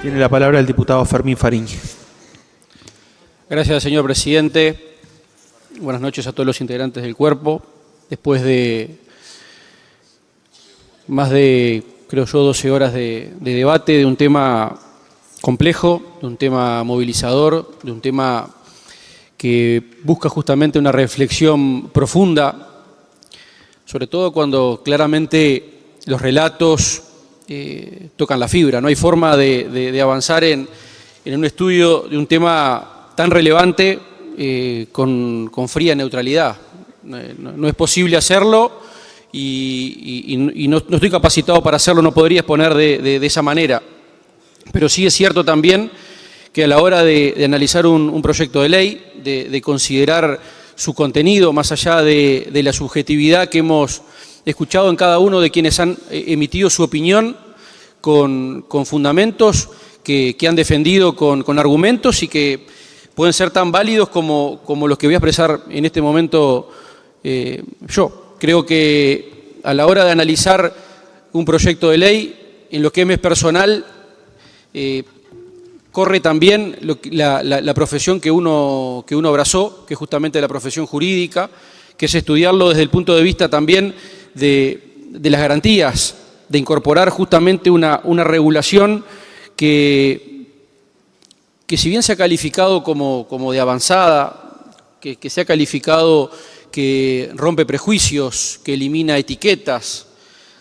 Tiene la palabra el diputado Fermín Farín. Gracias, señor presidente. Buenas noches a todos los integrantes del cuerpo. Después de más de, creo yo, 12 horas de debate de un tema complejo, de un tema movilizador, de un tema que busca justamente una reflexión profunda, sobre todo cuando claramente los relatos tocan la fibra. No hay forma de avanzar en un estudio de un tema tan relevante con fría neutralidad. No es posible hacerlo y no estoy capacitado para hacerlo, no podría exponer de esa manera. Pero sí es cierto también que a la hora de analizar un proyecto de ley, de considerar su contenido, más allá de la subjetividad que hemos escuchado en cada uno de quienes han emitido su opinión con fundamentos que han defendido con argumentos y que pueden ser tan válidos como los que voy a expresar en este momento yo. Creo que a la hora de analizar un proyecto de ley, en lo que me es personal, corre también la profesión que uno abrazó, que es justamente la profesión jurídica, que es estudiarlo desde el punto de vista también de las garantías, de incorporar justamente una regulación que si bien se ha calificado como de avanzada, que se ha calificado que rompe prejuicios, que elimina etiquetas,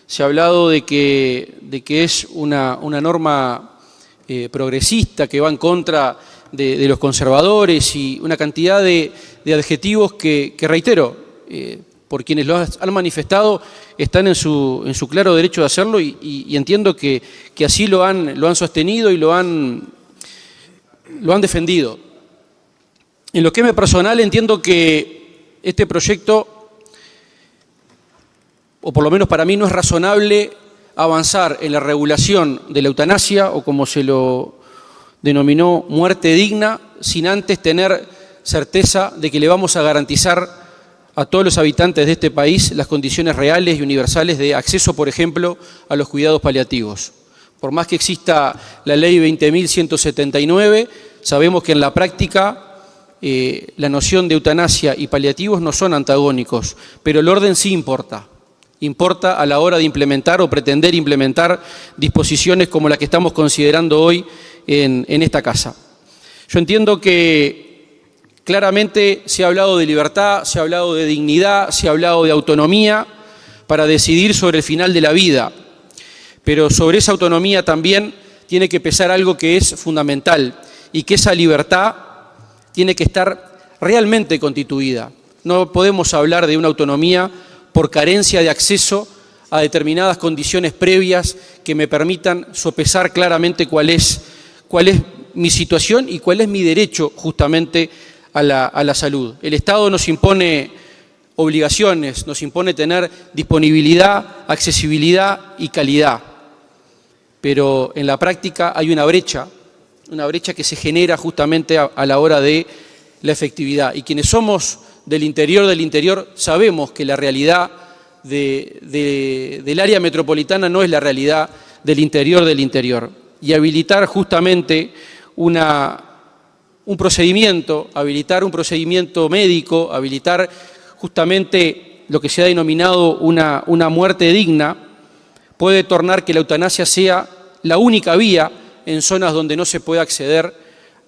se ha hablado de que es una norma progresista que va en contra de los conservadores y una cantidad de adjetivos que reitero, por quienes lo han manifestado, están en su claro derecho de hacerlo y entiendo que así lo han sostenido y lo han defendido. En lo que me personal entiendo que este proyecto, o por lo menos para mí, no es razonable avanzar en la regulación de la eutanasia, o como se lo denominó, muerte digna, sin antes tener certeza de que le vamos a garantizar a todos los habitantes de este país las condiciones reales y universales de acceso, por ejemplo, a los cuidados paliativos. Por más que exista la ley 20.179, sabemos que en la práctica la noción de eutanasia y paliativos no son antagónicos, pero el orden sí importa. Importa a la hora de implementar o pretender implementar disposiciones como la que estamos considerando hoy en esta casa. Yo entiendo que claramente se ha hablado de libertad, se ha hablado de dignidad, se ha hablado de autonomía para decidir sobre el final de la vida, pero sobre esa autonomía también tiene que pesar algo que es fundamental y que esa libertad tiene que estar realmente constituida. No podemos hablar de una autonomía por carencia de acceso a determinadas condiciones previas que me permitan sopesar claramente cuál es mi situación y cuál es mi derecho justamente a la salud. El Estado nos impone obligaciones, nos impone tener disponibilidad, accesibilidad y calidad, pero en la práctica hay una brecha que se genera justamente a la hora de la efectividad. Y quienes somos del interior sabemos que la realidad del área metropolitana no es la realidad del interior. Y habilitar justamente un procedimiento, habilitar un procedimiento médico, habilitar justamente lo que se ha denominado una muerte digna, puede tornar que la eutanasia sea la única vía en zonas donde no se puede acceder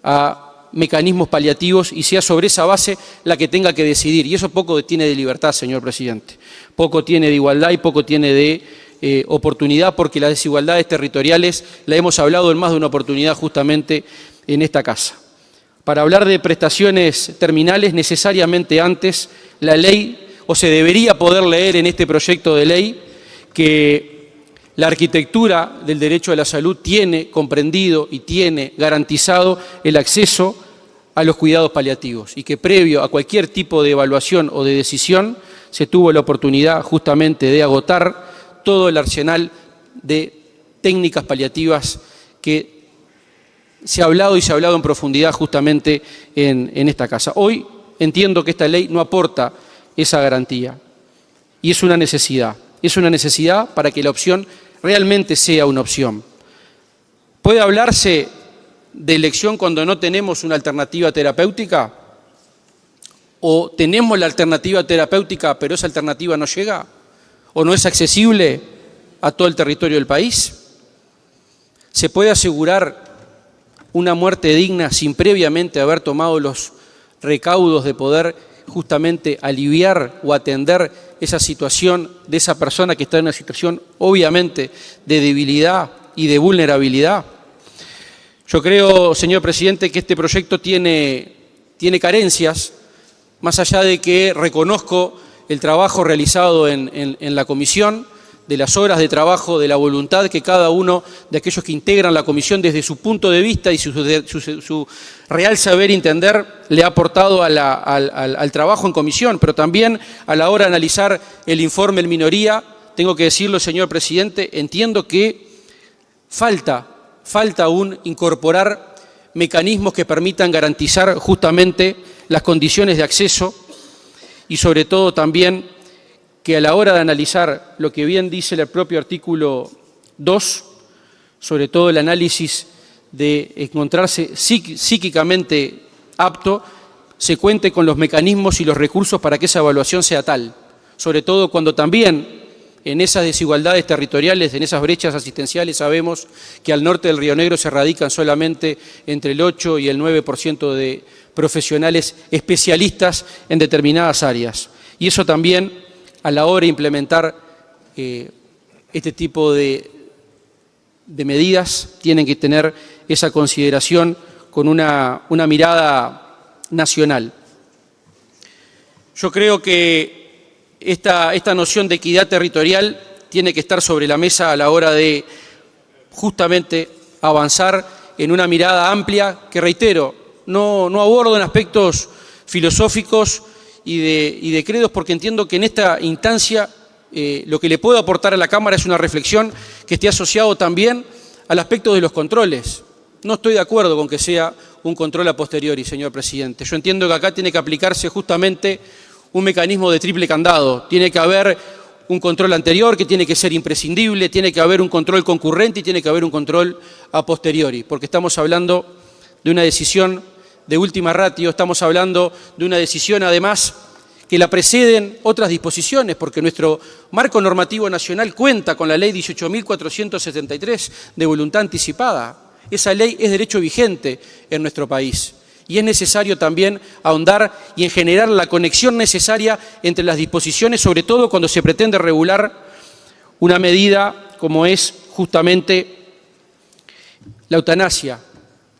a mecanismos paliativos y sea sobre esa base la que tenga que decidir. Y eso poco tiene de libertad, señor presidente. Poco tiene de igualdad y poco tiene de oportunidad, porque las desigualdades territoriales la hemos hablado en más de una oportunidad justamente en esta casa. Para hablar de prestaciones terminales, necesariamente antes la ley, o se debería poder leer en este proyecto de ley, que la arquitectura del derecho a la salud tiene comprendido y tiene garantizado el acceso a los cuidados paliativos y que previo a cualquier tipo de evaluación o de decisión se tuvo la oportunidad justamente de agotar todo el arsenal de técnicas paliativas que se ha hablado en profundidad justamente en esta casa. Hoy entiendo que esta ley no aporta esa garantía y es una necesidad para que la opción realmente sea una opción. ¿Puede hablarse de elección cuando no tenemos una alternativa terapéutica? ¿O tenemos la alternativa terapéutica pero esa alternativa no llega? ¿O no es accesible a todo el territorio del país? ¿Se puede asegurar una muerte digna sin previamente haber tomado los recaudos de poder justamente aliviar o atender esa situación de esa persona que está en una situación obviamente de debilidad y de vulnerabilidad? Yo creo, señor presidente, que este proyecto tiene carencias, más allá de que reconozco el trabajo realizado en la comisión, de las horas de trabajo, de la voluntad que cada uno de aquellos que integran la comisión desde su punto de vista y su real saber y entender le ha aportado al trabajo en comisión, pero también a la hora de analizar el informe en minoría, tengo que decirlo, señor presidente, entiendo que falta aún incorporar mecanismos que permitan garantizar justamente las condiciones de acceso y sobre todo también que a la hora de analizar lo que bien dice el propio artículo 2, sobre todo el análisis de encontrarse psíquicamente apto, se cuente con los mecanismos y los recursos para que esa evaluación sea tal, sobre todo cuando también en esas desigualdades territoriales, en esas brechas asistenciales, sabemos que al norte del Río Negro se radican solamente entre el 8 y el 9% de profesionales especialistas en determinadas áreas. Y eso también, a la hora de implementar este tipo de medidas, tienen que tener esa consideración con una mirada nacional. Yo creo que esta noción de equidad territorial tiene que estar sobre la mesa a la hora de justamente avanzar en una mirada amplia que, reitero, no abordo en aspectos filosóficos y de credos, porque entiendo que en esta instancia lo que le puedo aportar a la Cámara es una reflexión que esté asociado también al aspecto de los controles. No estoy de acuerdo con que sea un control a posteriori, señor presidente. Yo entiendo que acá tiene que aplicarse justamente un mecanismo de triple candado. Tiene que haber un control anterior que tiene que ser imprescindible, tiene que haber un control concurrente y tiene que haber un control a posteriori, porque estamos hablando de una decisión de última ratio, estamos hablando de una decisión además que la preceden otras disposiciones, porque nuestro marco normativo nacional cuenta con la ley 18.473 de voluntad anticipada. Esa ley es derecho vigente en nuestro país. Y es necesario también ahondar y en generar la conexión necesaria entre las disposiciones, sobre todo cuando se pretende regular una medida como es justamente la eutanasia.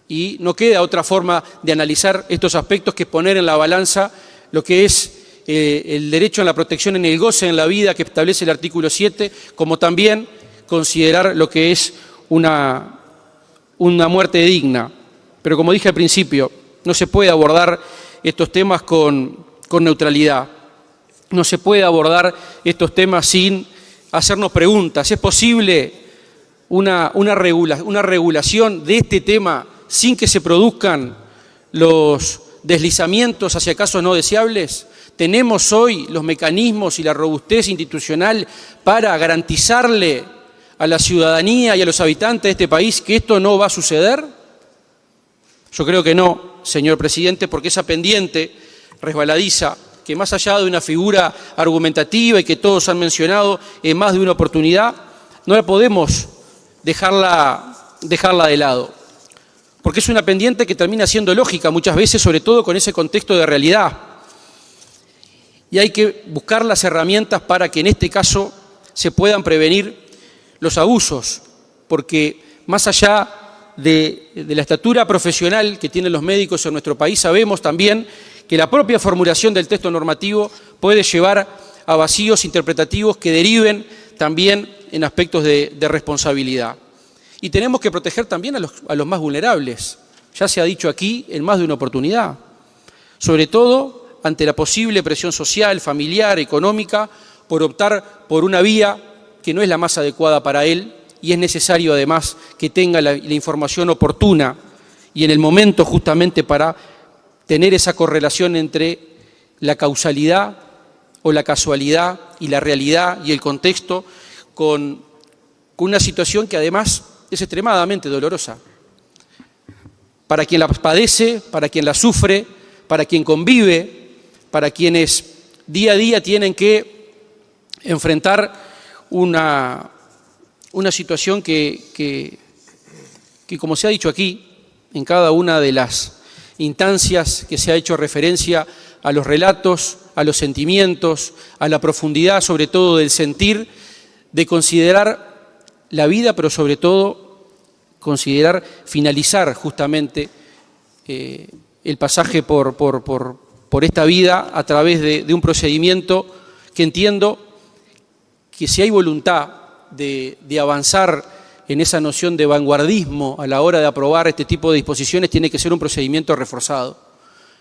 Y no queda otra forma de analizar estos aspectos que poner en la balanza lo que es el derecho a la protección en el goce en la vida que establece el artículo 7, como también considerar lo que es una muerte digna. Pero como dije al principio, no se puede abordar estos temas con neutralidad. No se puede abordar estos temas sin hacernos preguntas. ¿Es posible una regulación de este tema sin que se produzcan los deslizamientos hacia casos no deseables? ¿Tenemos hoy los mecanismos y la robustez institucional para garantizarle a la ciudadanía y a los habitantes de este país que esto no va a suceder? Yo creo que no, señor presidente, porque esa pendiente resbaladiza, que más allá de una figura argumentativa y que todos han mencionado en más de una oportunidad, no la podemos dejarla de lado, porque es una pendiente que termina siendo lógica muchas veces, sobre todo con ese contexto de realidad. Y hay que buscar las herramientas para que en este caso se puedan prevenir los abusos, porque más allá de la estatura profesional que tienen los médicos en nuestro país, sabemos también que la propia formulación del texto normativo puede llevar a vacíos interpretativos que deriven también en aspectos de responsabilidad. Y tenemos que proteger también a los más vulnerables, ya se ha dicho aquí en más de una oportunidad, sobre todo ante la posible presión social, familiar, económica, por optar por una vía que no es la más adecuada para él, y es necesario además que tenga la información oportuna y en el momento justamente para tener esa correlación entre la causalidad o la casualidad y la realidad y el contexto con una situación que además es extremadamente dolorosa. Para quien la padece, para quien la sufre, para quien convive, para quienes día a día tienen que enfrentar una situación que, como se ha dicho aquí, en cada una de las instancias que se ha hecho referencia a los relatos, a los sentimientos, a la profundidad sobre todo del sentir, de considerar la vida, pero sobre todo considerar finalizar justamente el pasaje por esta vida a través de un procedimiento que entiendo que si hay voluntad de avanzar en esa noción de vanguardismo a la hora de aprobar este tipo de disposiciones, tiene que ser un procedimiento reforzado,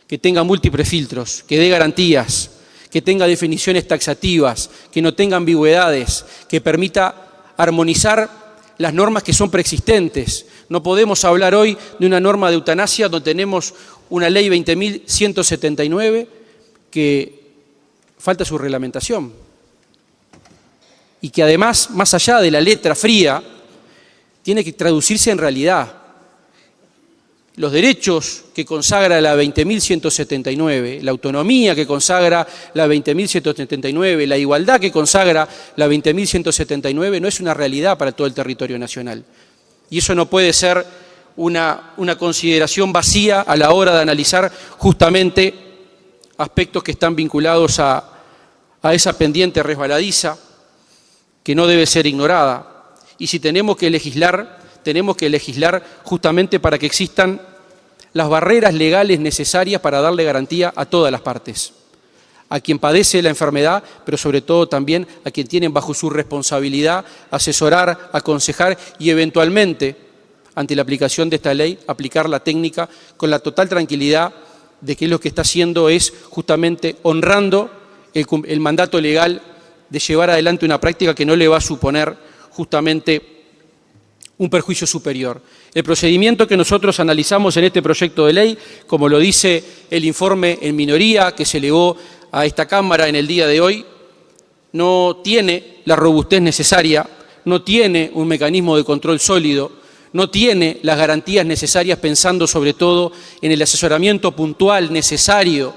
que tenga múltiples filtros, que dé garantías, que tenga definiciones taxativas, que no tenga ambigüedades, que permita armonizar las normas que son preexistentes. No podemos hablar hoy de una norma de eutanasia donde tenemos una ley 20.179 que falta su reglamentación y que además, más allá de la letra fría, tiene que traducirse en realidad. Los derechos que consagra la 20.179, la autonomía que consagra la 20.179, la igualdad que consagra la 20.179 no es una realidad para todo el territorio nacional. Y eso no puede ser una consideración vacía a la hora de analizar justamente aspectos que están vinculados a esa pendiente resbaladiza que no debe ser ignorada. Y si tenemos que legislar justamente para que existan las barreras legales necesarias para darle garantía a todas las partes, a quien padece la enfermedad, pero sobre todo también a quien tienen bajo su responsabilidad asesorar, aconsejar y eventualmente, ante la aplicación de esta ley, aplicar la técnica con la total tranquilidad de que lo que está haciendo es justamente honrando el mandato legal de llevar adelante una práctica que no le va a suponer justamente un perjuicio superior. El procedimiento que nosotros analizamos en este proyecto de ley, como lo dice el informe en minoría que se elevó a esta Cámara en el día de hoy, no tiene la robustez necesaria, no tiene un mecanismo de control sólido, no tiene las garantías necesarias pensando sobre todo en el asesoramiento puntual necesario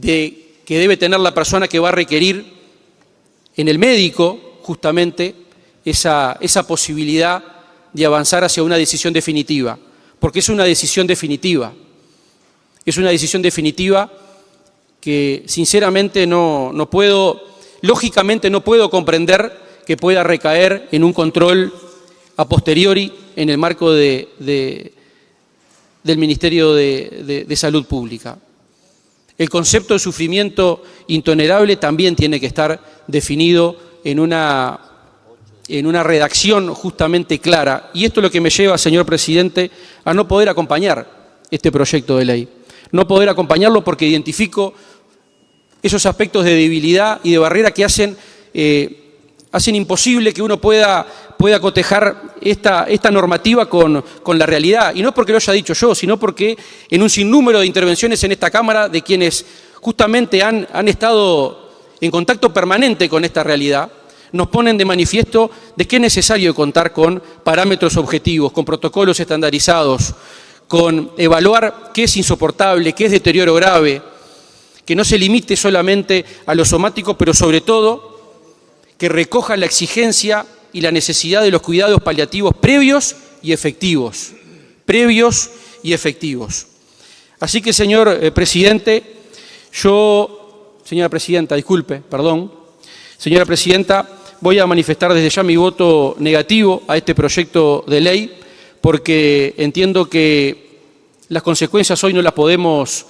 que debe tener la persona que va a requerir en el médico justamente esa posibilidad de avanzar hacia una decisión definitiva, porque es una decisión definitiva. Es una decisión definitiva que sinceramente lógicamente no puedo comprender que pueda recaer en un control a posteriori en el marco del Ministerio de Salud Pública. El concepto de sufrimiento intolerable también tiene que estar definido en una redacción justamente clara. Y esto es lo que me lleva, señor presidente, a no poder acompañar este proyecto de ley. No poder acompañarlo porque identifico esos aspectos de debilidad y de barrera que hacen imposible que uno pueda cotejar esta normativa con la realidad. Y no porque lo haya dicho yo, sino porque en un sinnúmero de intervenciones en esta Cámara de quienes justamente han estado en contacto permanente con esta realidad, nos ponen de manifiesto de que es necesario contar con parámetros objetivos, con protocolos estandarizados, con evaluar qué es insoportable, qué es deterioro grave, que no se limite solamente a lo somático, pero sobre todo que recoja la exigencia y la necesidad de los cuidados paliativos previos y efectivos. Así que, señora presidenta, voy a manifestar desde ya mi voto negativo a este proyecto de ley porque entiendo que las consecuencias hoy no las podemos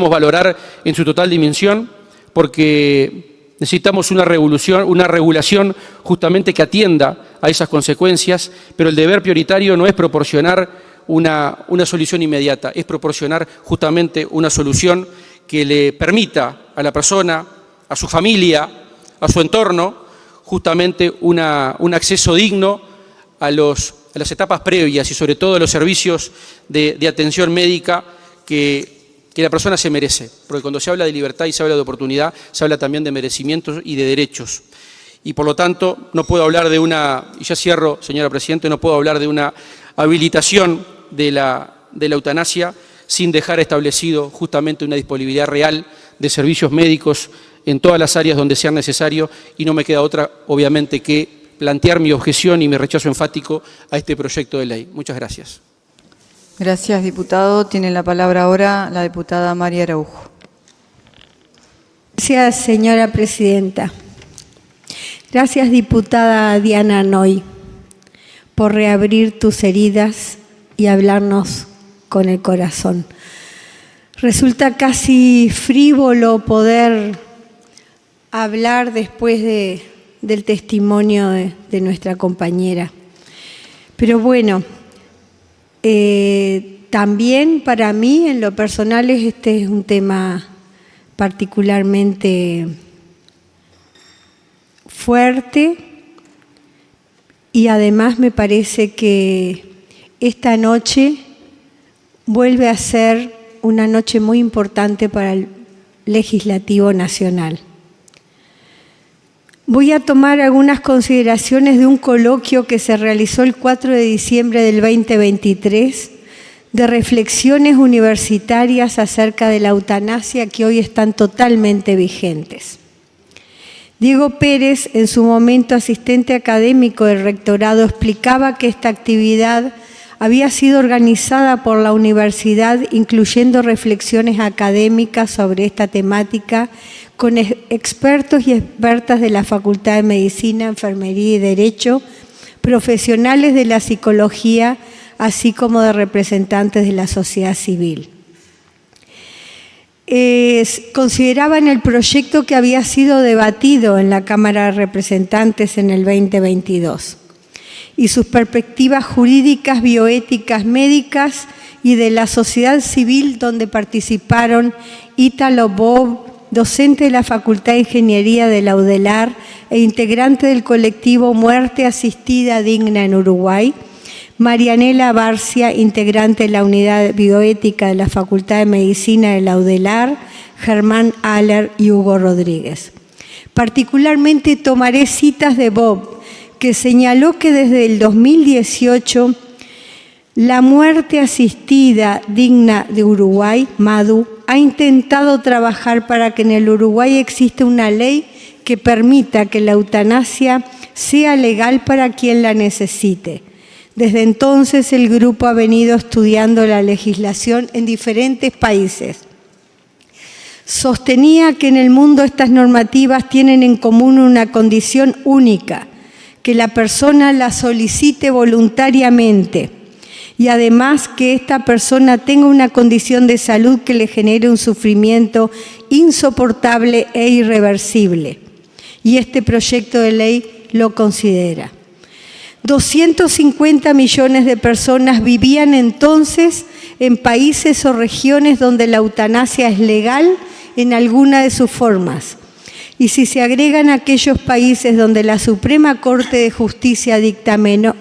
valorar en su total dimensión porque necesitamos una regulación justamente que atienda a esas consecuencias, pero el deber prioritario no es proporcionar una solución inmediata, es proporcionar justamente una solución que le permita a la persona, a su familia, a su entorno, justamente un acceso digno a las etapas previas y sobre todo a los servicios de atención médica que la persona se merece. Porque cuando se habla de libertad y se habla de oportunidad, se habla también de merecimientos y de derechos. Y por lo tanto, no puedo hablar de una, y ya cierro, señora Presidenta, no puedo hablar de una habilitación de la eutanasia sin dejar establecido justamente una disponibilidad real de servicios médicos en todas las áreas donde sea necesario, y no me queda otra, obviamente, que plantear mi objeción y mi rechazo enfático a este proyecto de ley. Muchas gracias. Gracias, diputado. Tiene la palabra ahora la diputada María Araujo. Gracias, señora presidenta. Gracias, diputada Diana Noy, por reabrir tus heridas y hablarnos con el corazón. Resulta casi frívolo poder hablar después del testimonio de nuestra compañera. Pero bueno, también para mí, en lo personal, este es un tema particularmente fuerte, y además me parece que esta noche vuelve a ser una noche muy importante para el Legislativo Nacional. Voy a tomar algunas consideraciones de un coloquio que se realizó el 4 de diciembre del 2023, de reflexiones universitarias acerca de la eutanasia que hoy están totalmente vigentes. Diego Pérez, en su momento asistente académico del rectorado, explicaba que esta actividad había sido organizada por la universidad, incluyendo reflexiones académicas sobre esta temática con expertos y expertas de la Facultad de Medicina, Enfermería y Derecho, profesionales de la psicología, así como de representantes de la sociedad civil. Consideraban el proyecto que había sido debatido en la Cámara de Representantes en el 2022 y sus perspectivas jurídicas, bioéticas, médicas y de la sociedad civil, donde participaron Ítalo Bob, docente de la Facultad de Ingeniería de la UDELAR e integrante del colectivo Muerte Asistida Digna en Uruguay, Marianela Barcia, integrante de la Unidad Bioética de la Facultad de Medicina de la UDELAR, Germán Aller y Hugo Rodríguez. Particularmente tomaré citas de Bob, que señaló que desde el 2018 la Muerte Asistida Digna de Uruguay, MADU, ha intentado trabajar para que en el Uruguay exista una ley que permita que la eutanasia sea legal para quien la necesite. Desde entonces, el grupo ha venido estudiando la legislación en diferentes países. Sostenía que en el mundo estas normativas tienen en común una condición única, que la persona la solicite voluntariamente y además que esta persona tenga una condición de salud que le genere un sufrimiento insoportable e irreversible. Y este proyecto de ley lo considera. 250 millones de personas vivían entonces en países o regiones donde la eutanasia es legal en alguna de sus formas. Y si se agregan aquellos países donde la Suprema Corte de Justicia dictaminó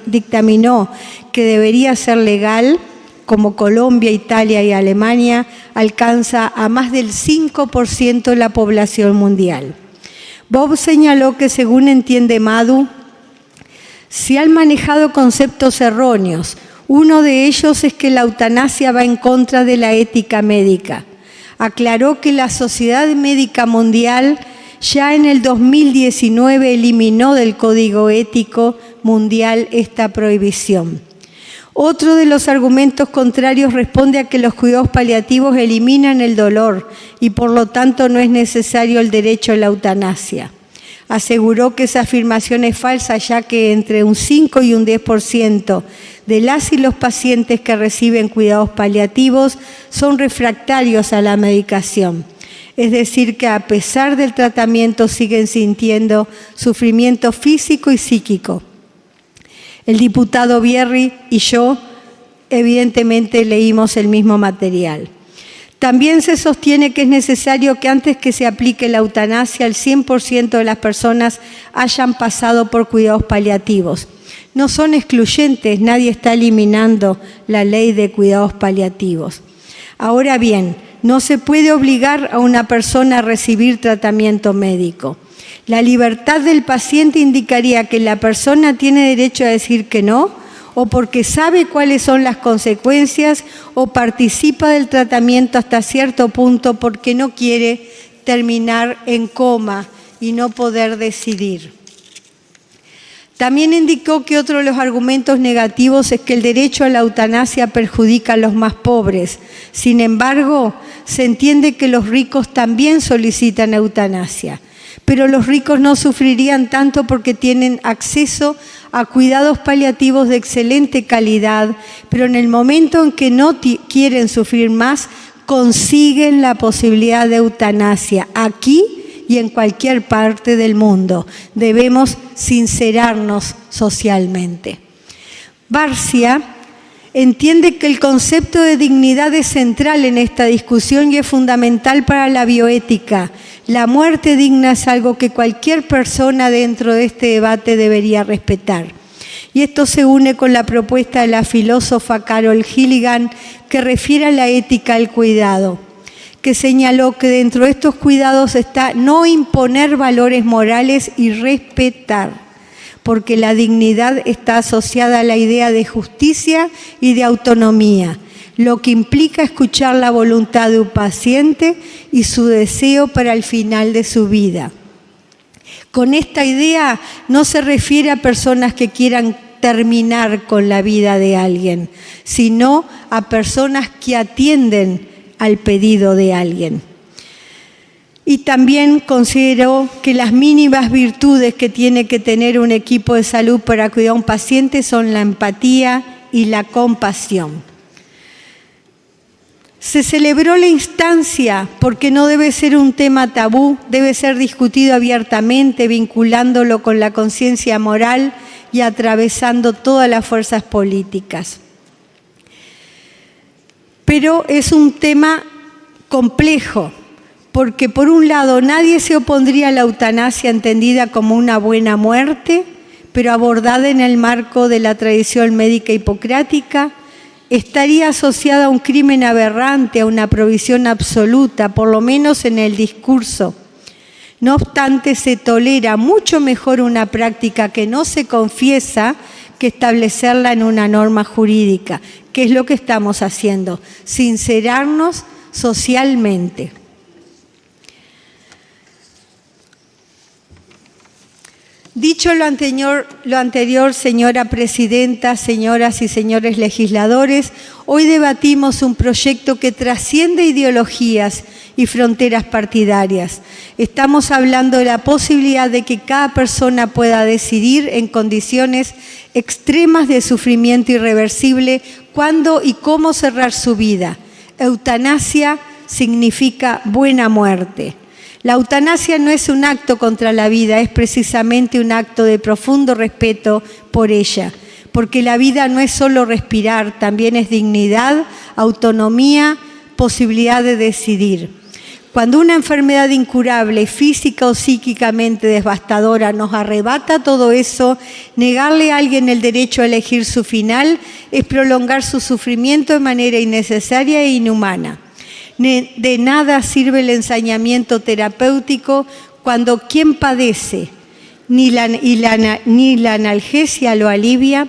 que debería ser legal, como Colombia, Italia y Alemania, alcanza a más del 5% de la población mundial. Bob señaló que, según entiende MADU, se han manejado conceptos erróneos. Uno de ellos es que la eutanasia va en contra de la ética médica. Aclaró que la Sociedad Médica Mundial ya en el 2019 eliminó del Código Ético Mundial esta prohibición. Otro de los argumentos contrarios responde a que los cuidados paliativos eliminan el dolor y por lo tanto no es necesario el derecho a la eutanasia. Aseguró que esa afirmación es falsa, ya que entre un 5 y un 10% de las y los pacientes que reciben cuidados paliativos son refractarios a la medicación. Es decir, que a pesar del tratamiento siguen sintiendo sufrimiento físico y psíquico. El diputado Bierri y yo, evidentemente, leímos el mismo material. También se sostiene que es necesario que antes que se aplique la eutanasia, el 100% de las personas hayan pasado por cuidados paliativos. No son excluyentes, nadie está eliminando la ley de cuidados paliativos. Ahora bien, no se puede obligar a una persona a recibir tratamiento médico. La libertad del paciente indicaría que la persona tiene derecho a decir que no, o porque sabe cuáles son las consecuencias, o participa del tratamiento hasta cierto punto porque no quiere terminar en coma y no poder decidir. También indicó que otro de los argumentos negativos es que el derecho a la eutanasia perjudica a los más pobres. Sin embargo, se entiende que los ricos también solicitan eutanasia, pero los ricos no sufrirían tanto porque tienen acceso a cuidados paliativos de excelente calidad, pero en el momento en que no quieren sufrir más, consiguen la posibilidad de eutanasia aquí y en cualquier parte del mundo. Debemos sincerarnos socialmente. Barcia entiende que el concepto de dignidad es central en esta discusión y es fundamental para la bioética. La muerte digna es algo que cualquier persona dentro de este debate debería respetar. Y esto se une con la propuesta de la filósofa Carol Gilligan, que refiere a la ética del cuidado, que señaló que dentro de estos cuidados está no imponer valores morales y respetar, porque la dignidad está asociada a la idea de justicia y de autonomía, lo que implica escuchar la voluntad de un paciente y su deseo para el final de su vida. Con esta idea no se refiere a personas que quieran terminar con la vida de alguien, sino a personas que atienden al pedido de alguien. Y también consideró que las mínimas virtudes que tiene que tener un equipo de salud para cuidar a un paciente son la empatía y la compasión. Se celebró la instancia porque no debe ser un tema tabú, debe ser discutido abiertamente, vinculándolo con la conciencia moral y atravesando todas las fuerzas políticas. Pero es un tema complejo, porque por un lado nadie se opondría a la eutanasia entendida como una buena muerte, pero abordada en el marco de la tradición médica hipocrática, estaría asociada a un crimen aberrante, a una provisión absoluta, por lo menos en el discurso. No obstante, se tolera mucho mejor una práctica que no se confiesa que establecerla en una norma jurídica, que es lo que estamos haciendo, sincerarnos socialmente. Dicho lo anterior, señora presidenta, señoras y señores legisladores, hoy debatimos un proyecto que trasciende ideologías y fronteras partidarias. Estamos hablando de la posibilidad de que cada persona pueda decidir en condiciones extremas de sufrimiento irreversible cuándo y cómo cerrar su vida. Eutanasia significa buena muerte. La eutanasia no es un acto contra la vida, es precisamente un acto de profundo respeto por ella, porque la vida no es solo respirar, también es dignidad, autonomía, posibilidad de decidir. Cuando una enfermedad incurable, física o psíquicamente devastadora, nos arrebata todo eso, negarle a alguien el derecho a elegir su final es prolongar su sufrimiento de manera innecesaria e inhumana. De nada sirve el ensañamiento terapéutico cuando quien padece ni la analgesia lo alivia,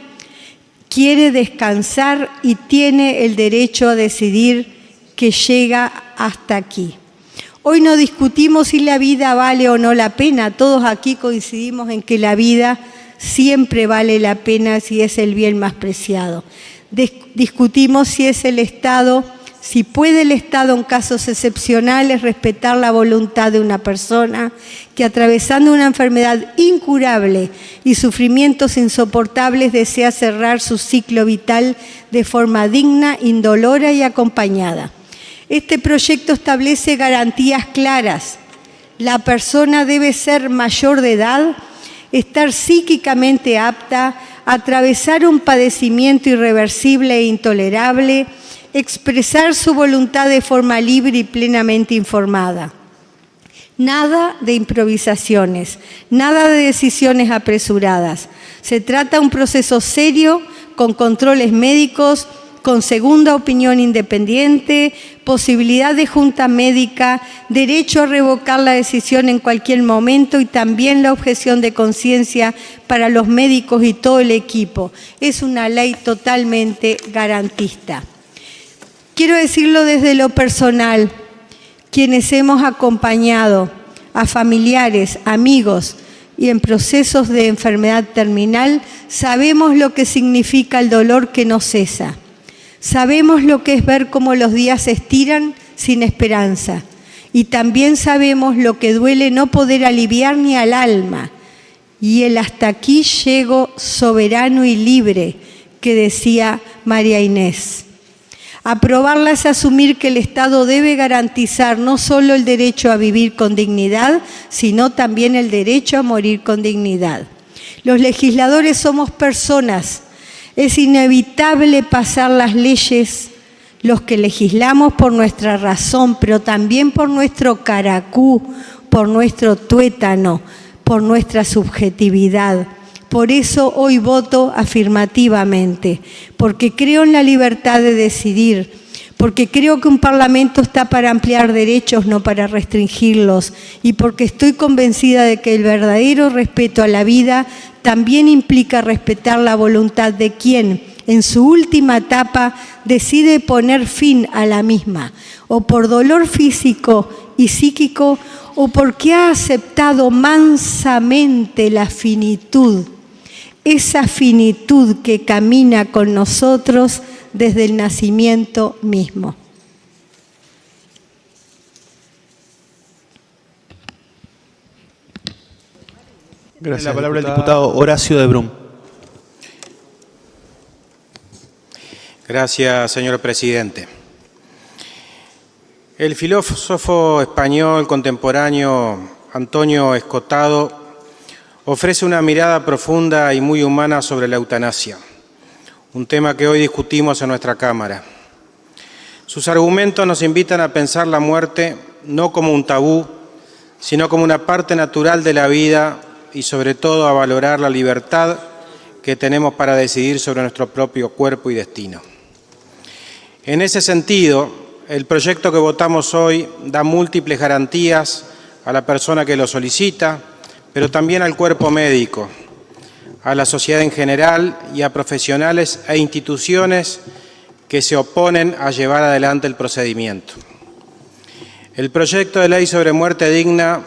quiere descansar y tiene el derecho a decidir que llega hasta aquí. Hoy no discutimos si la vida vale o no la pena. Todos aquí coincidimos en que la vida siempre vale la pena si es el bien más preciado. Discutimos si es el Estado, si puede el Estado en casos excepcionales respetar la voluntad de una persona que atravesando una enfermedad incurable y sufrimientos insoportables desea cerrar su ciclo vital de forma digna, indolora y acompañada. Este proyecto establece garantías claras. La persona debe ser mayor de edad, estar psíquicamente apta, atravesar un padecimiento irreversible e intolerable, expresar su voluntad de forma libre y plenamente informada. Nada de improvisaciones, nada de decisiones apresuradas. Se trata de un proceso serio, con controles médicos con segunda opinión independiente, posibilidad de junta médica, derecho a revocar la decisión en cualquier momento y también la objeción de conciencia para los médicos y todo el equipo. Es una ley totalmente garantista. Quiero decirlo desde lo personal, quienes hemos acompañado a familiares, amigos y en procesos de enfermedad terminal, sabemos lo que significa el dolor que no cesa. Sabemos lo que es ver cómo los días se estiran sin esperanza. Y también sabemos lo que duele no poder aliviar ni al alma. Y el hasta aquí llego soberano y libre que decía María Inés. Aprobarla es asumir que el Estado debe garantizar no solo el derecho a vivir con dignidad, sino también el derecho a morir con dignidad. Los legisladores somos personas. Es inevitable pasar las leyes, los que legislamos por nuestra razón, pero también por nuestro caracú, por nuestro tuétano, por nuestra subjetividad. Por eso hoy voto afirmativamente, porque creo en la libertad de decidir, porque creo que un parlamento está para ampliar derechos, no para restringirlos, y porque estoy convencida de que el verdadero respeto a la vida también implica respetar la voluntad de quien, en su última etapa, decide poner fin a la misma, o por dolor físico y psíquico, o porque ha aceptado mansamente la finitud, esa finitud que camina con nosotros desde el nacimiento mismo. Gracias. La palabra al diputado Horacio de Brum. Gracias, señor presidente. El filósofo español contemporáneo Antonio Escotado ofrece una mirada profunda y muy humana sobre la eutanasia, un tema que hoy discutimos en nuestra Cámara. Sus argumentos nos invitan a pensar la muerte no como un tabú, sino como una parte natural de la vida y sobre todo a valorar la libertad que tenemos para decidir sobre nuestro propio cuerpo y destino. En ese sentido, el proyecto que votamos hoy da múltiples garantías a la persona que lo solicita, pero también al cuerpo médico, a la sociedad en general y a profesionales e instituciones que se oponen a llevar adelante el procedimiento. El proyecto de ley sobre muerte digna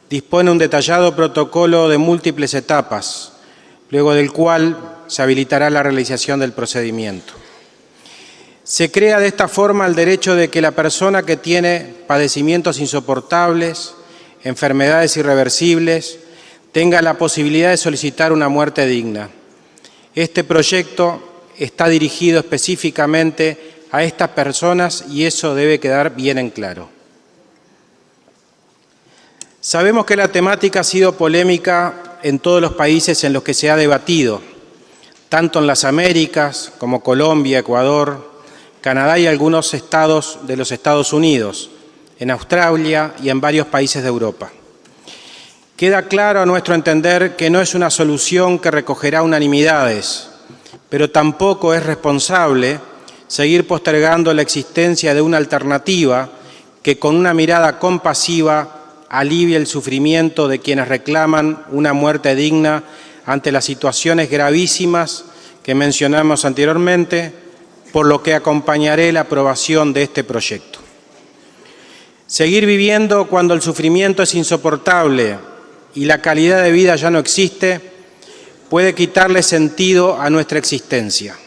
dispone un detallado protocolo de múltiples etapas, luego del cual se habilitará la realización del procedimiento. Se crea de esta forma el derecho de que la persona que tiene padecimientos insoportables, enfermedades irreversibles, tenga la posibilidad de solicitar una muerte digna. Este proyecto está dirigido específicamente a estas personas y eso debe quedar bien en claro. Sabemos que la temática ha sido polémica en todos los países en los que se ha debatido, tanto en las Américas como Colombia, Ecuador, Canadá y algunos estados de los Estados Unidos, en Australia y en varios países de Europa. Queda claro a nuestro entender que no es una solución que recogerá unanimidades, pero tampoco es responsable seguir postergando la existencia de una alternativa que con una mirada compasiva alivie el sufrimiento de quienes reclaman una muerte digna ante las situaciones gravísimas que mencionamos anteriormente, por lo que acompañaré la aprobación de este proyecto. Seguir viviendo cuando el sufrimiento es insoportable y la calidad de vida ya no existe, puede quitarle sentido a nuestra existencia.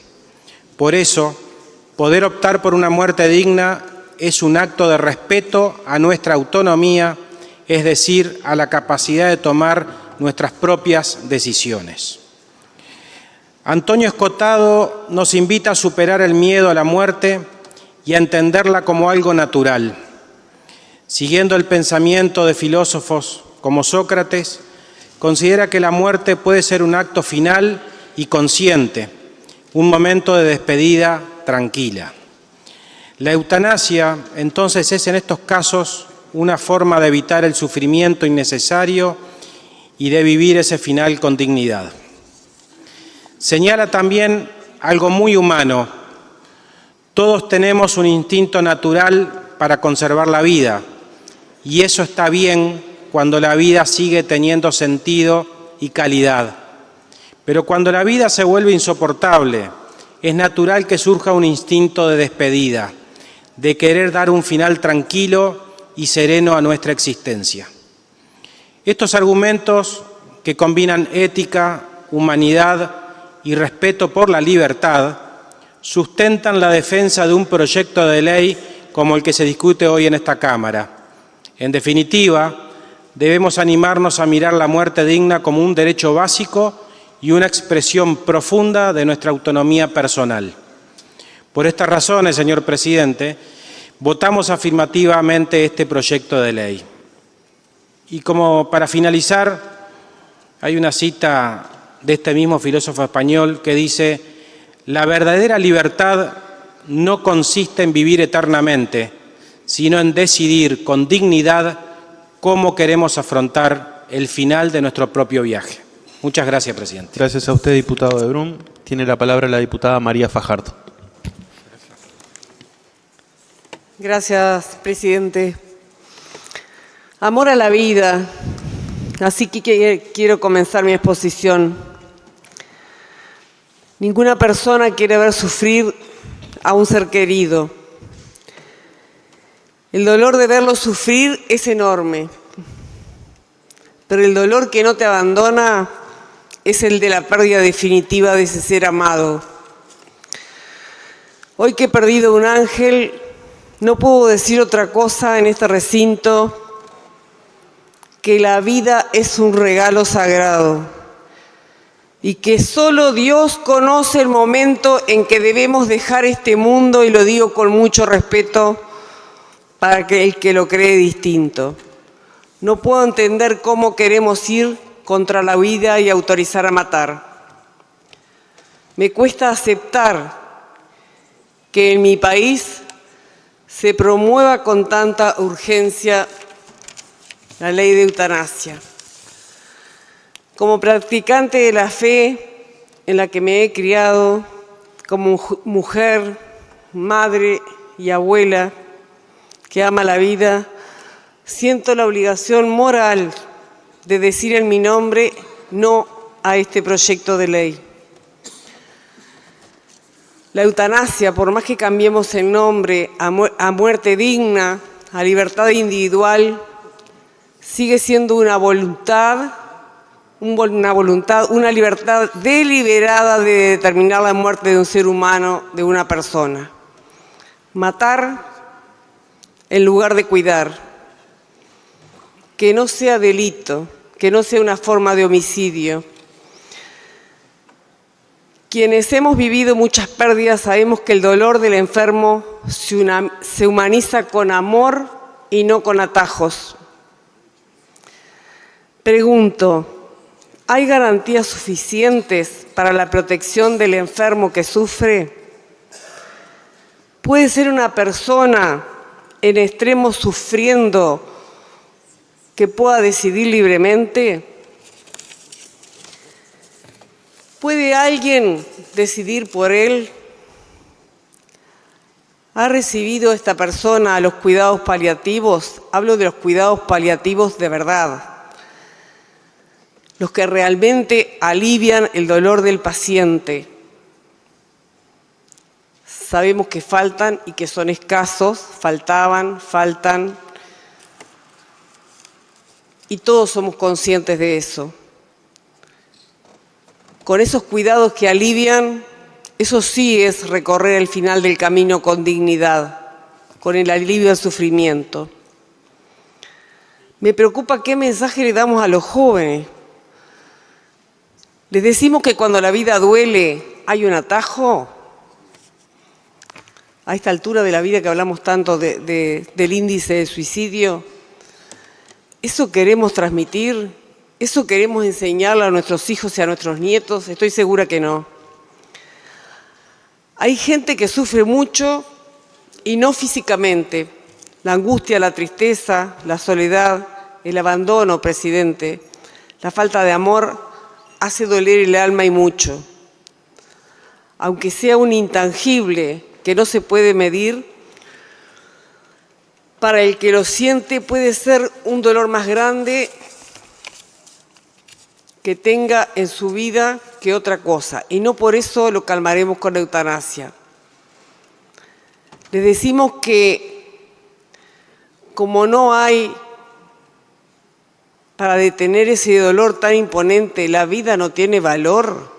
Por eso, poder optar por una muerte digna es un acto de respeto a nuestra autonomía, es decir, a la capacidad de tomar nuestras propias decisiones. Antonio Escotado nos invita a superar el miedo a la muerte y a entenderla como algo natural. Siguiendo el pensamiento de filósofos como Sócrates, considera que la muerte puede ser un acto final y consciente, un momento de despedida tranquila. La eutanasia, entonces, es en estos casos una forma de evitar el sufrimiento innecesario y de vivir ese final con dignidad. Señala también algo muy humano, Todos tenemos un instinto natural para conservar la vida, y eso está bien cuando la vida sigue teniendo sentido y calidad. Pero cuando la vida se vuelve insoportable, es natural que surja un instinto de despedida, de querer dar un final tranquilo y sereno a nuestra existencia. Estos argumentos que combinan ética, humanidad y respeto por la libertad sustentan la defensa de un proyecto de ley como el que se discute hoy en esta Cámara. En definitiva, debemos animarnos a mirar la muerte digna como un derecho básico y una expresión profunda de nuestra autonomía personal. Por estas razones, señor presidente, votamos afirmativamente este proyecto de ley. Y como para finalizar, hay una cita de este mismo filósofo español que dice: la verdadera libertad no consiste en vivir eternamente, sino en decidir con dignidad cómo queremos afrontar el final de nuestro propio viaje. Muchas gracias, presidente. Gracias a usted, diputado de Brun. Tiene la palabra la diputada María Fajardo. Gracias, presidente. Amor a la vida. Así que quiero comenzar mi exposición. Ninguna persona quiere ver sufrir a un ser querido. El dolor de verlo sufrir es enorme, pero el dolor que no te abandona es el de la pérdida definitiva de ese ser amado. Hoy que he perdido un ángel, no puedo decir otra cosa en este recinto que la vida es un regalo sagrado y que solo Dios conoce el momento en que debemos dejar este mundo, y lo digo con mucho respeto para el que lo cree distinto. No puedo entender cómo queremos ir contra la vida y autorizar a matar. Me cuesta aceptar que en mi país se promueva con tanta urgencia la ley de eutanasia. Como practicante de la fe en la que me he criado, como mujer, madre y abuela que ama la vida, siento la obligación moral de decir en mi nombre no a este proyecto de ley. La eutanasia, por más que cambiemos el nombre a muerte digna, a libertad individual, sigue siendo una libertad deliberada de determinar la muerte de un ser humano, de una persona. Matar en lugar de cuidar. Que no sea delito, que no sea una forma de homicidio. Quienes hemos vivido muchas pérdidas sabemos que el dolor del enfermo se humaniza con amor y no con atajos. Pregunto, ¿hay garantías suficientes para la protección del enfermo que sufre? ¿Puede ser una persona en extremo sufriendo que pueda decidir libremente? ¿Puede alguien decidir por él? ¿Ha recibido esta persona los cuidados paliativos? Hablo de los cuidados paliativos de verdad, los que realmente alivian el dolor del paciente. Sabemos que faltan y que son escasos, faltan, y todos somos conscientes de eso. Con esos cuidados que alivian, eso sí es recorrer el final del camino con dignidad, con el alivio del sufrimiento. Me preocupa qué mensaje le damos a los jóvenes. ¿Les decimos que cuando la vida duele hay un atajo? A esta altura de la vida que hablamos tanto del índice de suicidio, ¿eso queremos transmitir? ¿Eso queremos enseñarle a nuestros hijos y a nuestros nietos? Estoy segura que no. Hay gente que sufre mucho y no físicamente. La angustia, la tristeza, la soledad, el abandono, presidente, la falta de amor hace doler el alma y mucho. Aunque sea un intangible, que no se puede medir, para el que lo siente puede ser un dolor más grande que tenga en su vida que otra cosa, y no por eso lo calmaremos con la eutanasia. Les decimos que como no hay para detener ese dolor tan imponente, la vida no tiene valor,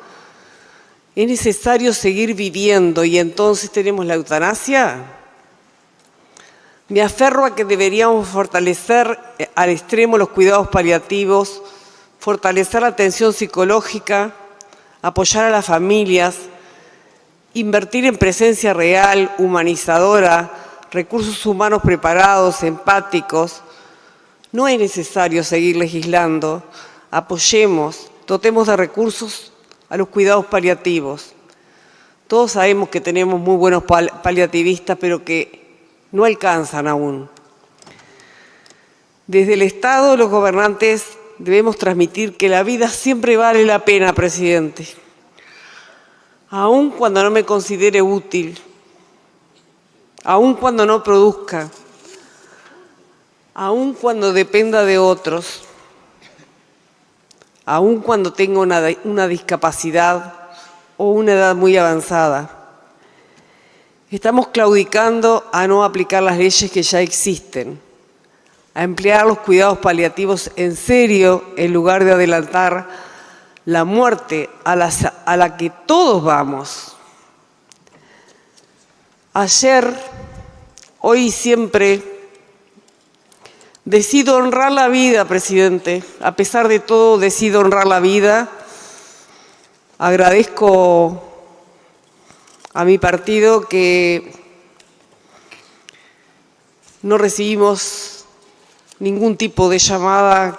es necesario seguir viviendo y entonces tenemos la eutanasia. Me aferro a que deberíamos fortalecer al extremo los cuidados paliativos, fortalecer la atención psicológica, apoyar a las familias, invertir en presencia real, humanizadora, recursos humanos preparados, empáticos. No es necesario seguir legislando. Apoyemos, dotemos de recursos a los cuidados paliativos. Todos sabemos que tenemos muy buenos paliativistas, pero que no alcanzan aún. Desde el Estado, los gobernantes debemos transmitir que la vida siempre vale la pena, presidente. Aun cuando no me considere útil, aun cuando no produzca, aun cuando dependa de otros, aun cuando tenga una discapacidad o una edad muy avanzada. Estamos claudicando a no aplicar las leyes que ya existen, a emplear los cuidados paliativos en serio en lugar de adelantar la muerte a la que todos vamos. Ayer, hoy y siempre, decido honrar la vida, presidente. A pesar de todo, decido honrar la vida. Agradezco a mi partido que no recibimos ningún tipo de llamada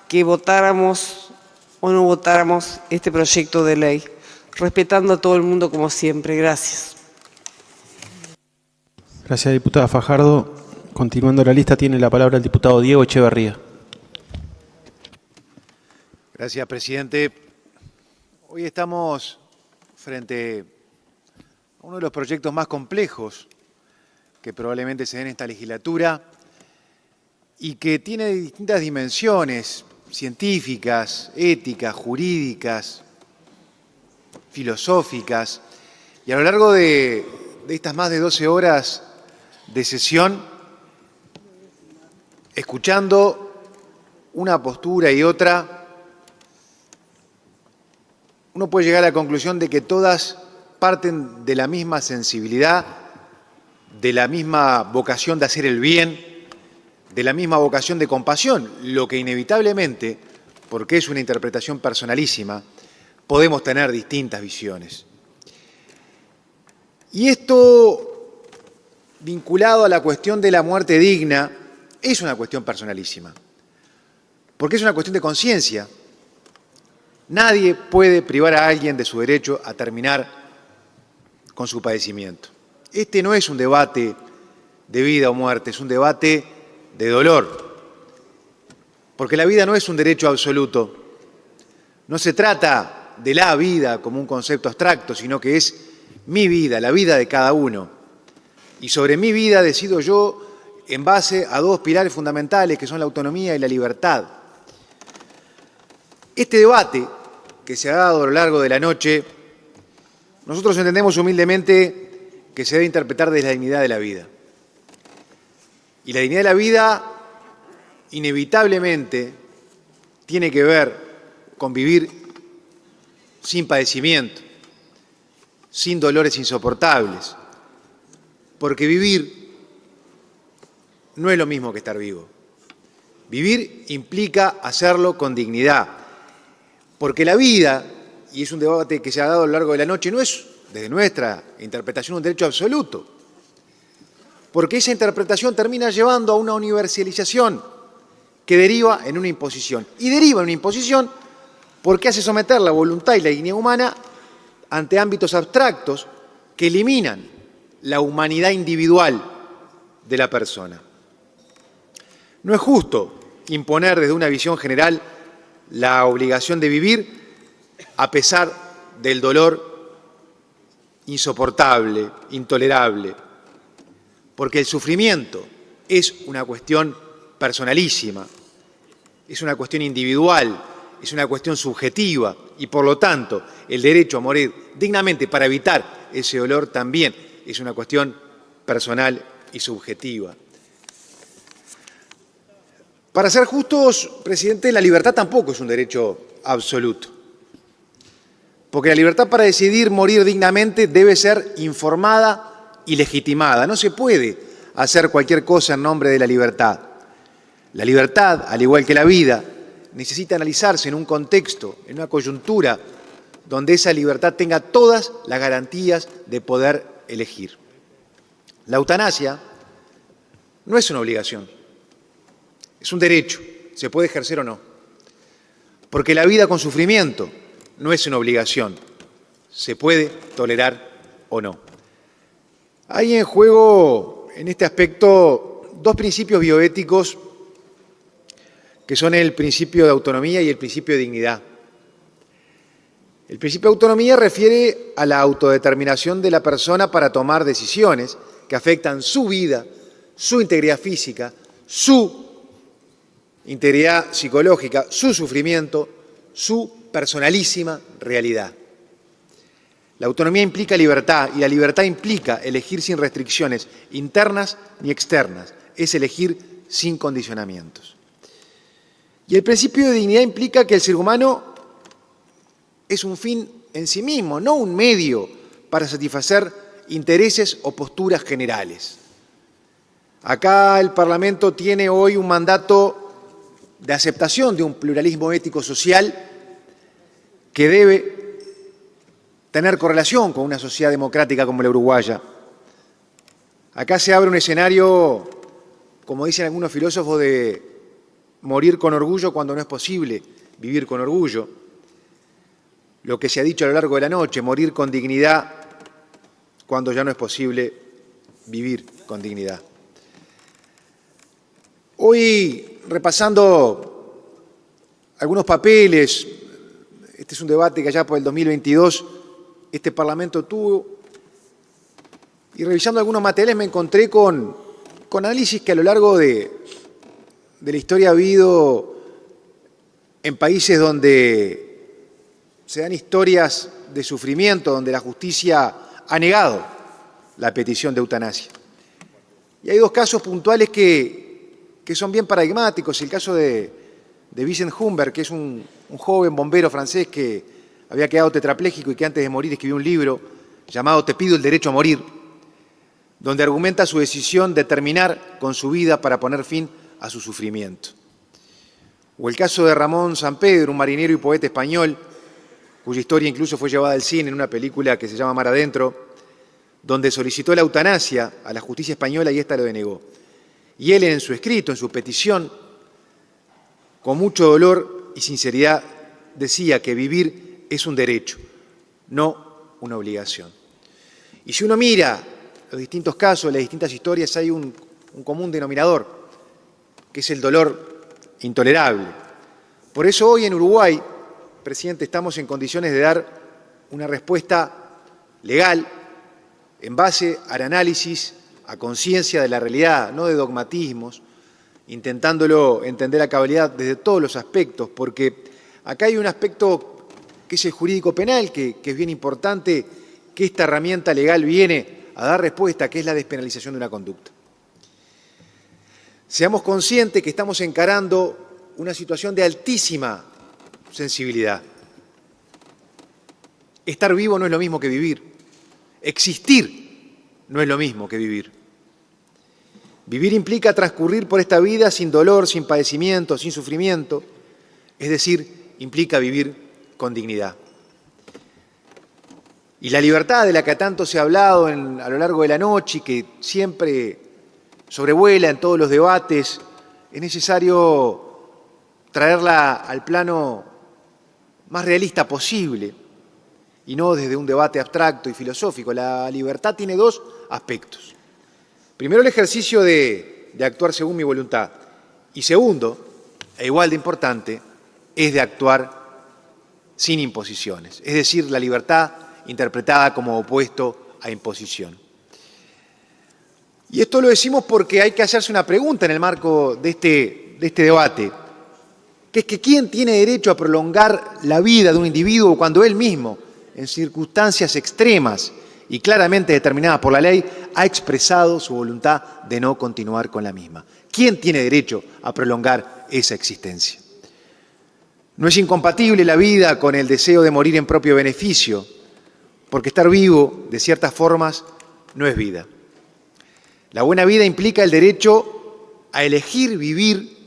que votáramos o no votáramos este proyecto de ley, respetando a todo el mundo como siempre. Gracias. Gracias, diputada Fajardo. Continuando la lista, tiene la palabra el diputado Diego Echeverría. Gracias, presidente. Hoy estamos frente a uno de los proyectos más complejos que probablemente se den en esta legislatura y que tiene distintas dimensiones científicas, éticas, jurídicas, filosóficas. Y a lo largo de estas más de 12 horas de sesión, escuchando una postura y otra, uno puede llegar a la conclusión de que todas parten de la misma sensibilidad, de la misma vocación de hacer el bien, de la misma vocación de compasión, lo que inevitablemente, porque es una interpretación personalísima, podemos tener distintas visiones. Y esto, vinculado a la cuestión de la muerte digna, es una cuestión personalísima, porque es una cuestión de conciencia. Nadie puede privar a alguien de su derecho a terminar con su padecimiento. Este no es un debate de vida o muerte, es un debate de dolor, porque la vida no es un derecho absoluto. No se trata de la vida como un concepto abstracto, sino que es mi vida, la vida de cada uno. Y sobre mi vida decido yo en base a dos pilares fundamentales, que son la autonomía y la libertad. Este debate que se ha dado a lo largo de la noche, nosotros entendemos humildemente que se debe interpretar desde la dignidad de la vida. Y la dignidad de la vida, inevitablemente, tiene que ver con vivir sin padecimiento, sin dolores insoportables, porque vivir no es lo mismo que estar vivo. Vivir implica hacerlo con dignidad, porque la vida, y es un debate que se ha dado a lo largo de la noche, no es, desde nuestra interpretación, un derecho absoluto, porque esa interpretación termina llevando a una universalización que deriva en una imposición. Y deriva en una imposición porque hace someter la voluntad y la dignidad humana ante ámbitos abstractos que eliminan la humanidad individual de la persona. No es justo imponer desde una visión general la obligación de vivir a pesar del dolor insoportable, intolerable, porque el sufrimiento es una cuestión personalísima, es una cuestión individual, es una cuestión subjetiva y por lo tanto el derecho a morir dignamente para evitar ese dolor también es una cuestión personal y subjetiva. Para ser justos, presidente, la libertad tampoco es un derecho absoluto, porque la libertad para decidir morir dignamente debe ser informada y legitimada. No se puede hacer cualquier cosa en nombre de la libertad. La libertad, al igual que la vida, necesita analizarse en un contexto, en una coyuntura, donde esa libertad tenga todas las garantías de poder elegir. La eutanasia no es una obligación, es un derecho, se puede ejercer o no. Porque la vida con sufrimiento no es una obligación, se puede tolerar o no. Hay en juego, en este aspecto, dos principios bioéticos que son el principio de autonomía y el principio de dignidad. El principio de autonomía refiere a la autodeterminación de la persona para tomar decisiones que afectan su vida, su integridad física, su integridad psicológica, su sufrimiento, su personalísima realidad. La autonomía implica libertad y la libertad implica elegir sin restricciones internas ni externas, es elegir sin condicionamientos. Y el principio de dignidad implica que el ser humano es un fin en sí mismo, no un medio para satisfacer intereses o posturas generales. Acá el Parlamento tiene hoy un mandato de aceptación de un pluralismo ético-social que debe tener correlación con una sociedad democrática como la uruguaya. Acá se abre un escenario, como dicen algunos filósofos, de morir con orgullo cuando no es posible vivir con orgullo. Lo que se ha dicho a lo largo de la noche, morir con dignidad cuando ya no es posible vivir con dignidad. Hoy, repasando algunos papeles, este es un debate que allá por el 2022 este Parlamento tuvo, y revisando algunos materiales me encontré con análisis que a lo largo de la historia ha habido en países donde se dan historias de sufrimiento, donde la justicia ha negado la petición de eutanasia. Y hay dos casos puntuales que son bien paradigmáticos. El caso de Vincent Humbert, que es un joven bombero francés que había quedado tetrapléjico y que antes de morir escribió un libro llamado Te pido el derecho a morir, donde argumenta su decisión de terminar con su vida para poner fin a su sufrimiento. O el caso de Ramón Sampedro, un marinero y poeta español, cuya historia incluso fue llevada al cine en una película que se llama Mar Adentro, donde solicitó la eutanasia a la justicia española y ésta lo denegó. Y él en su escrito, en su petición, con mucho dolor y sinceridad, decía que vivir es un derecho, no una obligación. Y si uno mira los distintos casos, las distintas historias, hay un común denominador, que es el dolor intolerable. Por eso hoy en Uruguay, presidente, estamos en condiciones de dar una respuesta legal en base al análisis, a conciencia de la realidad, no de dogmatismos, intentándolo entender a cabalidad desde todos los aspectos, porque acá hay un aspecto que es el jurídico penal, que es bien importante, que esta herramienta legal viene a dar respuesta, que es la despenalización de una conducta. Seamos conscientes que estamos encarando una situación de altísima sensibilidad. Estar vivo no es lo mismo que vivir. Existir no es lo mismo que vivir. Vivir implica transcurrir por esta vida sin dolor, sin padecimiento, sin sufrimiento. Es decir, implica vivir con dignidad. Y la libertad de la que tanto se ha hablado a lo largo de la noche y que siempre sobrevuela en todos los debates, es necesario traerla al plano más realista posible y no desde un debate abstracto y filosófico. La libertad tiene dos aspectos. Primero, el ejercicio de actuar según mi voluntad. Y segundo, e igual de importante, es de actuar sin imposiciones. Es decir, la libertad interpretada como opuesto a imposición. Y esto lo decimos porque hay que hacerse una pregunta en el marco de este debate, que es que ¿quién tiene derecho a prolongar la vida de un individuo cuando él mismo, en circunstancias extremas y claramente determinadas por la ley, ha expresado su voluntad de no continuar con la misma? ¿Quién tiene derecho a prolongar esa existencia? No es incompatible la vida con el deseo de morir en propio beneficio, porque estar vivo, de ciertas formas, no es vida. La buena vida implica el derecho a elegir vivir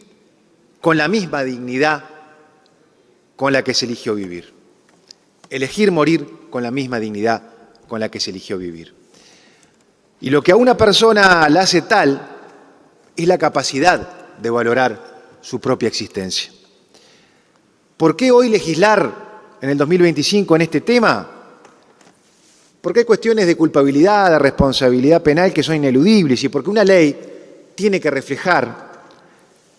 con la misma dignidad con la que se eligió vivir. Elegir morir con la misma dignidad con la que se eligió vivir. Y lo que a una persona la hace tal es la capacidad de valorar su propia existencia. ¿Por qué hoy legislar en el 2025 en este tema? Porque hay cuestiones de culpabilidad, de responsabilidad penal que son ineludibles y porque una ley tiene que reflejar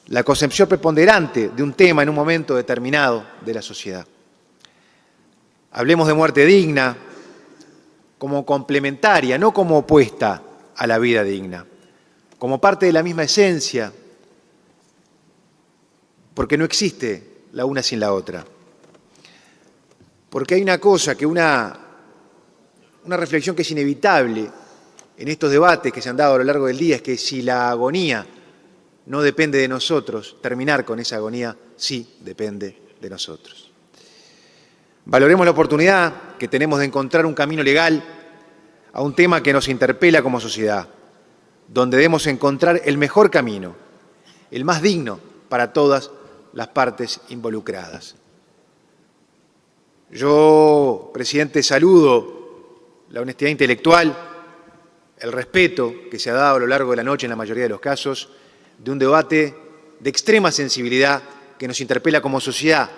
la concepción preponderante de un tema en un momento determinado de la sociedad. Hablemos de muerte digna como complementaria, no como opuesta a la vida digna, como parte de la misma esencia, porque no existe la una sin la otra. Porque hay una cosa, que una reflexión que es inevitable en estos debates que se han dado a lo largo del día, es que si la agonía no depende de nosotros, terminar con esa agonía sí depende de nosotros. Valoremos la oportunidad que tenemos de encontrar un camino legal a un tema que nos interpela como sociedad, donde debemos encontrar el mejor camino, el más digno para todas las partes involucradas. Yo, presidente, saludo la honestidad intelectual, el respeto que se ha dado a lo largo de la noche en la mayoría de los casos, de un debate de extrema sensibilidad que nos interpela como sociedad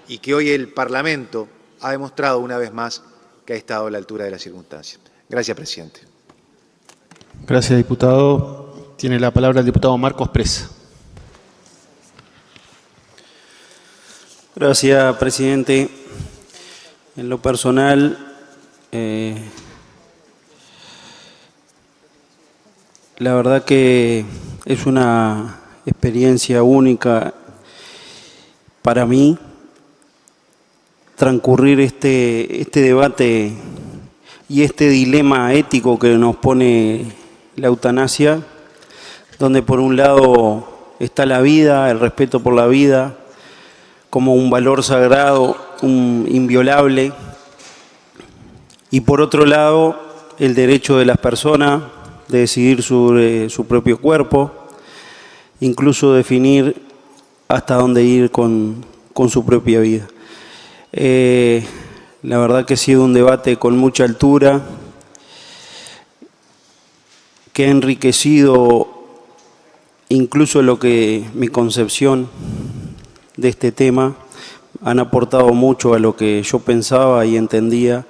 y que hoy el Parlamento ha demostrado una vez más que ha estado a la altura de las circunstancias. Gracias, presidente. Gracias, diputado. Tiene la palabra el diputado Marcos Presa. Gracias, presidente. En lo personal, la verdad que es una experiencia única para mí transcurrir este debate y este dilema ético que nos pone la eutanasia, donde por un lado está la vida, el respeto por la vida, como un valor sagrado, inviolable, y por otro lado el derecho de las personas de decidir sobre su propio cuerpo, incluso definir hasta dónde ir con su propia vida. La verdad que ha sido un debate con mucha altura, que ha enriquecido incluso lo que mi concepción de este tema, han aportado mucho a lo que yo pensaba y entendía,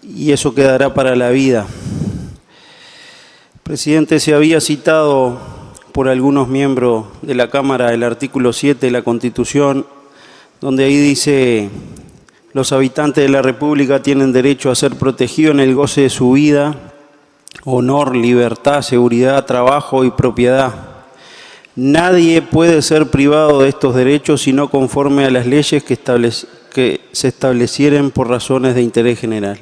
y eso quedará para la vida. Presidente, se había citado por algunos miembros de la Cámara el artículo 7 de la Constitución, donde ahí dice: los habitantes de la República tienen derecho a ser protegidos en el goce de su vida, honor, libertad, seguridad, trabajo y propiedad. Nadie puede ser privado de estos derechos sino conforme a las leyes que se establecieren por razones de interés general.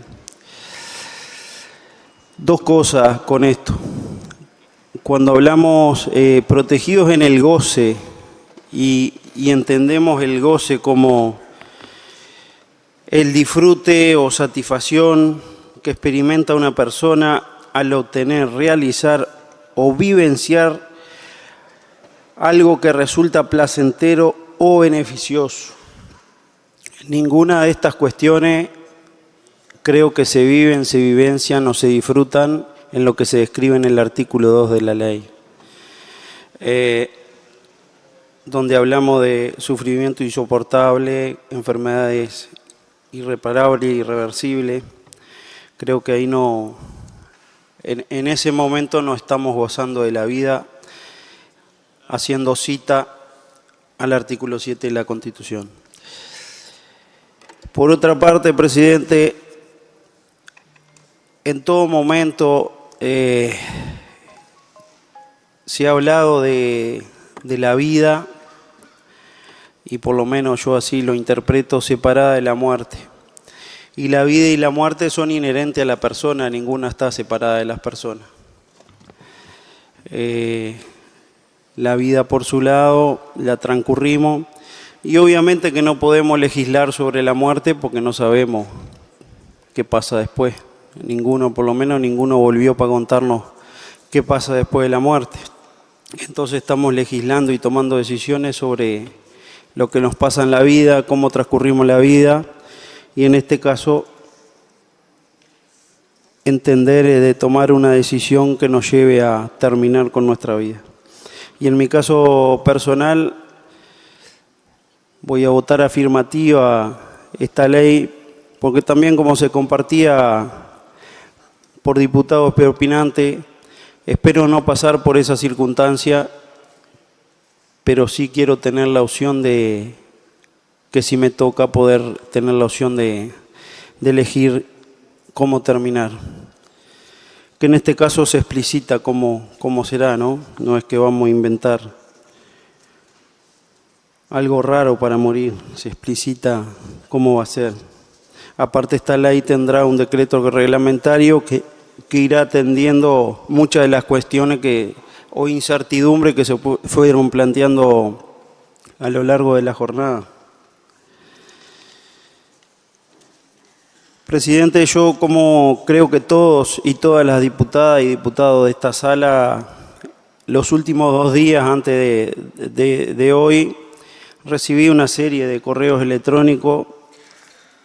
Dos cosas con esto. Cuando hablamos protegidos en el goce y entendemos el goce como el disfrute o satisfacción que experimenta una persona al obtener, realizar o vivenciar algo que resulta placentero o beneficioso. Ninguna de estas cuestiones creo que se viven, se vivencian o se disfrutan en lo que se describe en el artículo 2 de la ley, donde hablamos de sufrimiento insoportable, enfermedades irreparables, irreversibles. Creo que ahí no, en ese momento no estamos gozando de la vida, haciendo cita al artículo 7 de la Constitución. Por otra parte, presidente, en todo momento se ha hablado de la vida, y por lo menos yo así lo interpreto, separada de la muerte. Y la vida y la muerte son inherentes a la persona, ninguna está separada de las personas. La vida por su lado la transcurrimos, y obviamente que no podemos legislar sobre la muerte porque no sabemos qué pasa después. Ninguno, por lo menos ninguno volvió para contarnos qué pasa después de la muerte. Entonces estamos legislando y tomando decisiones sobre lo que nos pasa en la vida, cómo transcurrimos la vida, y en este caso entender de tomar una decisión que nos lleve a terminar con nuestra vida. Y en mi caso personal voy a votar afirmativa esta ley, porque también como se compartía por diputados preopinantes, espero no pasar por esa circunstancia, pero sí quiero tener la opción de, que si me toca poder tener la opción de elegir cómo terminar. Que en este caso se explicita cómo será, ¿no? No es que vamos a inventar algo raro para morir, se explicita cómo va a ser. Aparte, esta ley tendrá un decreto reglamentario que irá atendiendo muchas de las cuestiones o incertidumbres que se fueron planteando a lo largo de la jornada. Presidente, yo como creo que todos y todas las diputadas y diputados de esta sala, los últimos 2 días antes de hoy, recibí una serie de correos electrónicos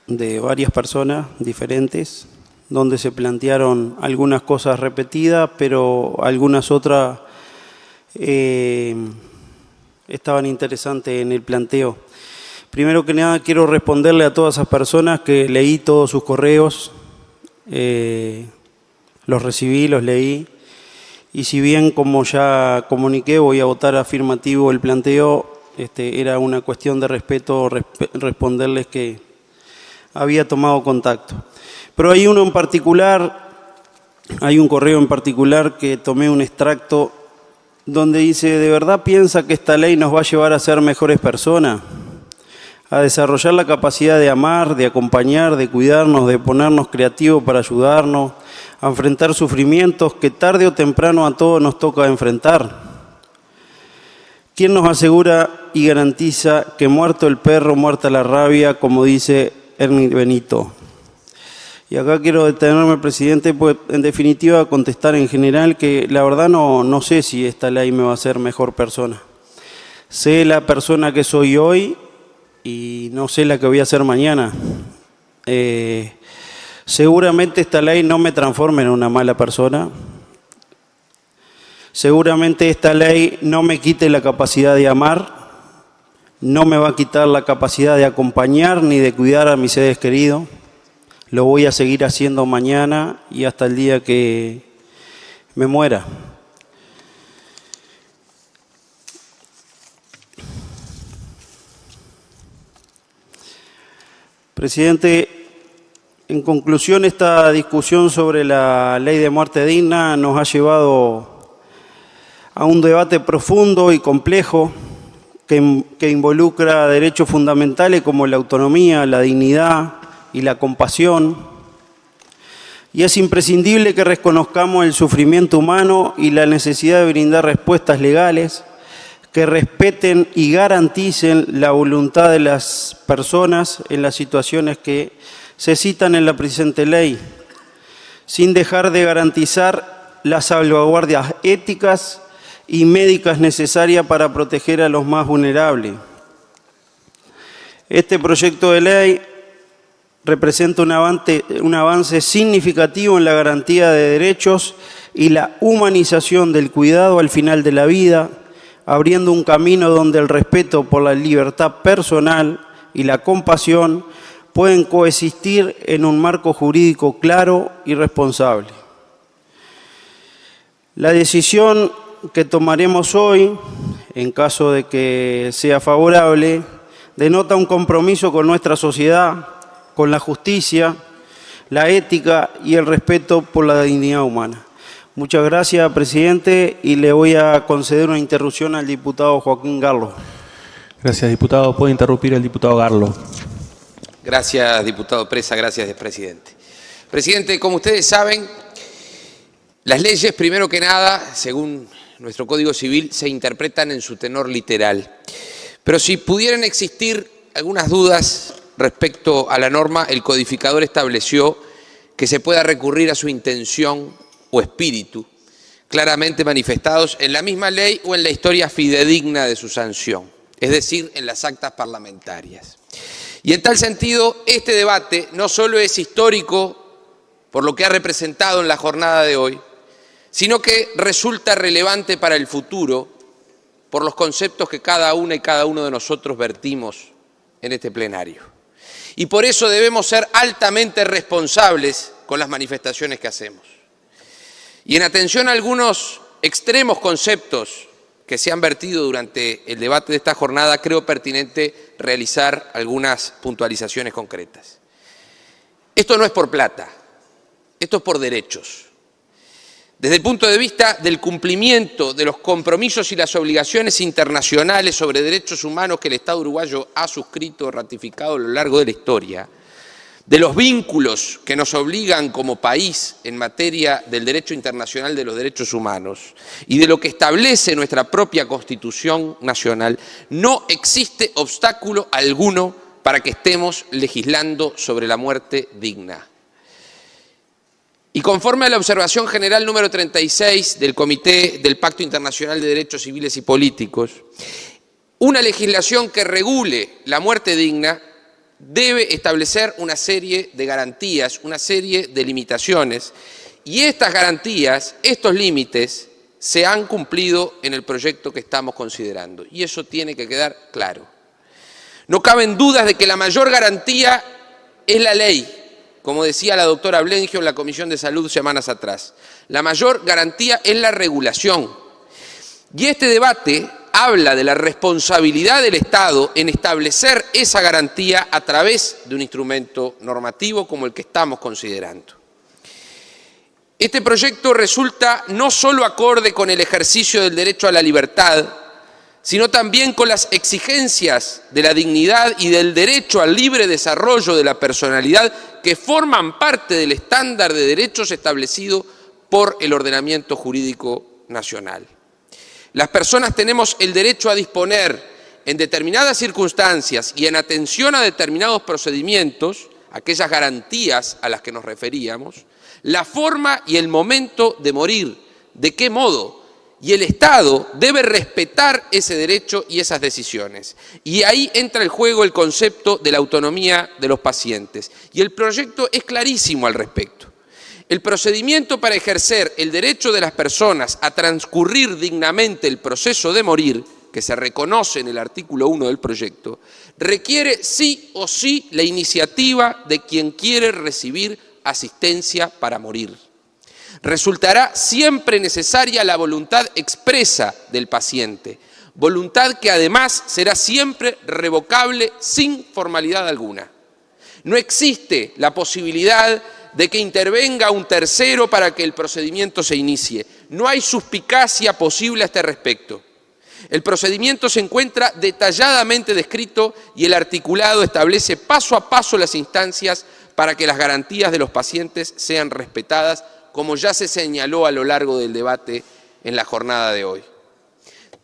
de varias personas diferentes, donde se plantearon algunas cosas repetidas, pero algunas otras estaban interesantes en el planteo. Primero que nada, quiero responderle a todas esas personas que leí todos sus correos, los recibí, los leí, y si bien, como ya comuniqué, voy a votar afirmativo el planteo, era una cuestión de respeto responderles que había tomado contacto. Pero hay uno en particular, hay un correo en particular que tomé un extracto donde dice: ¿de verdad piensa que esta ley nos va a llevar a ser mejores personas? A desarrollar la capacidad de amar, de acompañar, de cuidarnos, de ponernos creativos para ayudarnos, a enfrentar sufrimientos que tarde o temprano a todos nos toca enfrentar. ¿Quién nos asegura y garantiza que muerto el perro, muerta la rabia, como dice Ernie Benito? Y acá quiero detenerme, presidente, pues en definitiva contestar en general que la verdad no sé si esta ley me va a hacer mejor persona. Sé la persona que soy hoy y no sé la que voy a ser mañana. Seguramente esta ley no me transforma en una mala persona. Seguramente esta ley no me quite la capacidad de amar, no me va a quitar la capacidad de acompañar ni de cuidar a mis seres queridos. Lo voy a seguir haciendo mañana y hasta el día que me muera. Presidente, en conclusión, esta discusión sobre la ley de muerte digna nos ha llevado a un debate profundo y complejo que involucra derechos fundamentales como la autonomía, la dignidad y la compasión. Y es imprescindible que reconozcamos el sufrimiento humano y la necesidad de brindar respuestas legales que respeten y garanticen la voluntad de las personas en las situaciones que se citan en la presente ley, sin dejar de garantizar las salvaguardias éticas y médicas necesarias para proteger a los más vulnerables. Este proyecto de ley representa un avance significativo en la garantía de derechos y la humanización del cuidado al final de la vida, abriendo un camino donde el respeto por la libertad personal y la compasión pueden coexistir en un marco jurídico claro y responsable. La decisión que tomaremos hoy, en caso de que sea favorable, denota un compromiso con nuestra sociedad, con la justicia, la ética y el respeto por la dignidad humana. Muchas gracias, presidente, y le voy a conceder una interrupción al diputado Joaquín Garlo. Gracias, diputado. Puede interrumpir el diputado Garlo. Gracias, diputado Presa. Gracias, presidente. Presidente, como ustedes saben, las leyes, primero que nada, según nuestro Código Civil, se interpretan en su tenor literal. Pero si pudieran existir algunas dudas respecto a la norma, el codificador estableció que se pueda recurrir a su intención o espíritu, claramente manifestados en la misma ley o en la historia fidedigna de su sanción, es decir, en las actas parlamentarias. Y en tal sentido, este debate no solo es histórico por lo que ha representado en la jornada de hoy, sino que resulta relevante para el futuro por los conceptos que cada una y cada uno de nosotros vertimos en este plenario. Y por eso debemos ser altamente responsables con las manifestaciones que hacemos. Y en atención a algunos extremos conceptos que se han vertido durante el debate de esta jornada, creo pertinente realizar algunas puntualizaciones concretas. Esto no es por plata, esto es por derechos. Desde el punto de vista del cumplimiento de los compromisos y las obligaciones internacionales sobre derechos humanos que el Estado uruguayo ha suscrito o ratificado a lo largo de la historia, de los vínculos que nos obligan como país en materia del derecho internacional de los derechos humanos y de lo que establece nuestra propia Constitución Nacional, no existe obstáculo alguno para que estemos legislando sobre la muerte digna. Y conforme a la observación general número 36 del Comité del Pacto Internacional de Derechos Civiles y Políticos, una legislación que regule la muerte digna debe establecer una serie de garantías, una serie de limitaciones, y estas garantías, estos límites, se han cumplido en el proyecto que estamos considerando, y eso tiene que quedar claro. No caben dudas de que la mayor garantía es la ley, como decía la doctora Blengio en la Comisión de Salud semanas atrás. La mayor garantía es la regulación. Y este debate habla de la responsabilidad del Estado en establecer esa garantía a través de un instrumento normativo como el que estamos considerando. Este proyecto resulta no solo acorde con el ejercicio del derecho a la libertad, sino también con las exigencias de la dignidad y del derecho al libre desarrollo de la personalidad que forman parte del estándar de derechos establecido por el ordenamiento jurídico nacional. Las personas tenemos el derecho a disponer en determinadas circunstancias y en atención a determinados procedimientos, aquellas garantías a las que nos referíamos, la forma y el momento de morir, de qué modo, y el Estado debe respetar ese derecho y esas decisiones. Y ahí entra en juego el concepto de la autonomía de los pacientes. Y el proyecto es clarísimo al respecto. El procedimiento para ejercer el derecho de las personas a transcurrir dignamente el proceso de morir, que se reconoce en el artículo 1 del proyecto, requiere sí o sí la iniciativa de quien quiere recibir asistencia para morir. Resultará siempre necesaria la voluntad expresa del paciente, voluntad que además será siempre revocable sin formalidad alguna. No existe la posibilidad de que intervenga un tercero para que el procedimiento se inicie. No hay suspicacia posible a este respecto. El procedimiento se encuentra detalladamente descrito y el articulado establece paso a paso las instancias para que las garantías de los pacientes sean respetadas, como ya se señaló a lo largo del debate en la jornada de hoy.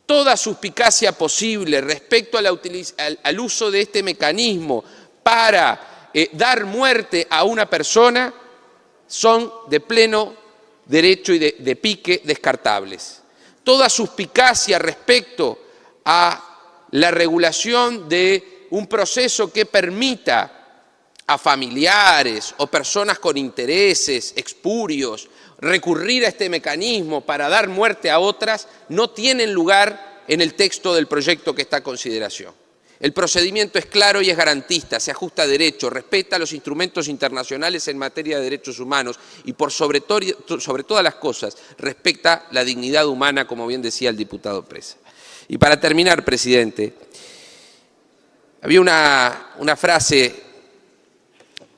Toda suspicacia posible respecto al uso de este mecanismo para dar muerte a una persona son de pleno derecho y de pique descartables. Toda suspicacia respecto a la regulación de un proceso que permita a familiares o personas con intereses espurios recurrir a este mecanismo para dar muerte a otras no tienen lugar en el texto del proyecto que está a consideración. El procedimiento es claro y es garantista, se ajusta a derecho, respeta los instrumentos internacionales en materia de derechos humanos y sobre todas las cosas respeta la dignidad humana, como bien decía el diputado Presa. Y para terminar, presidente, había una frase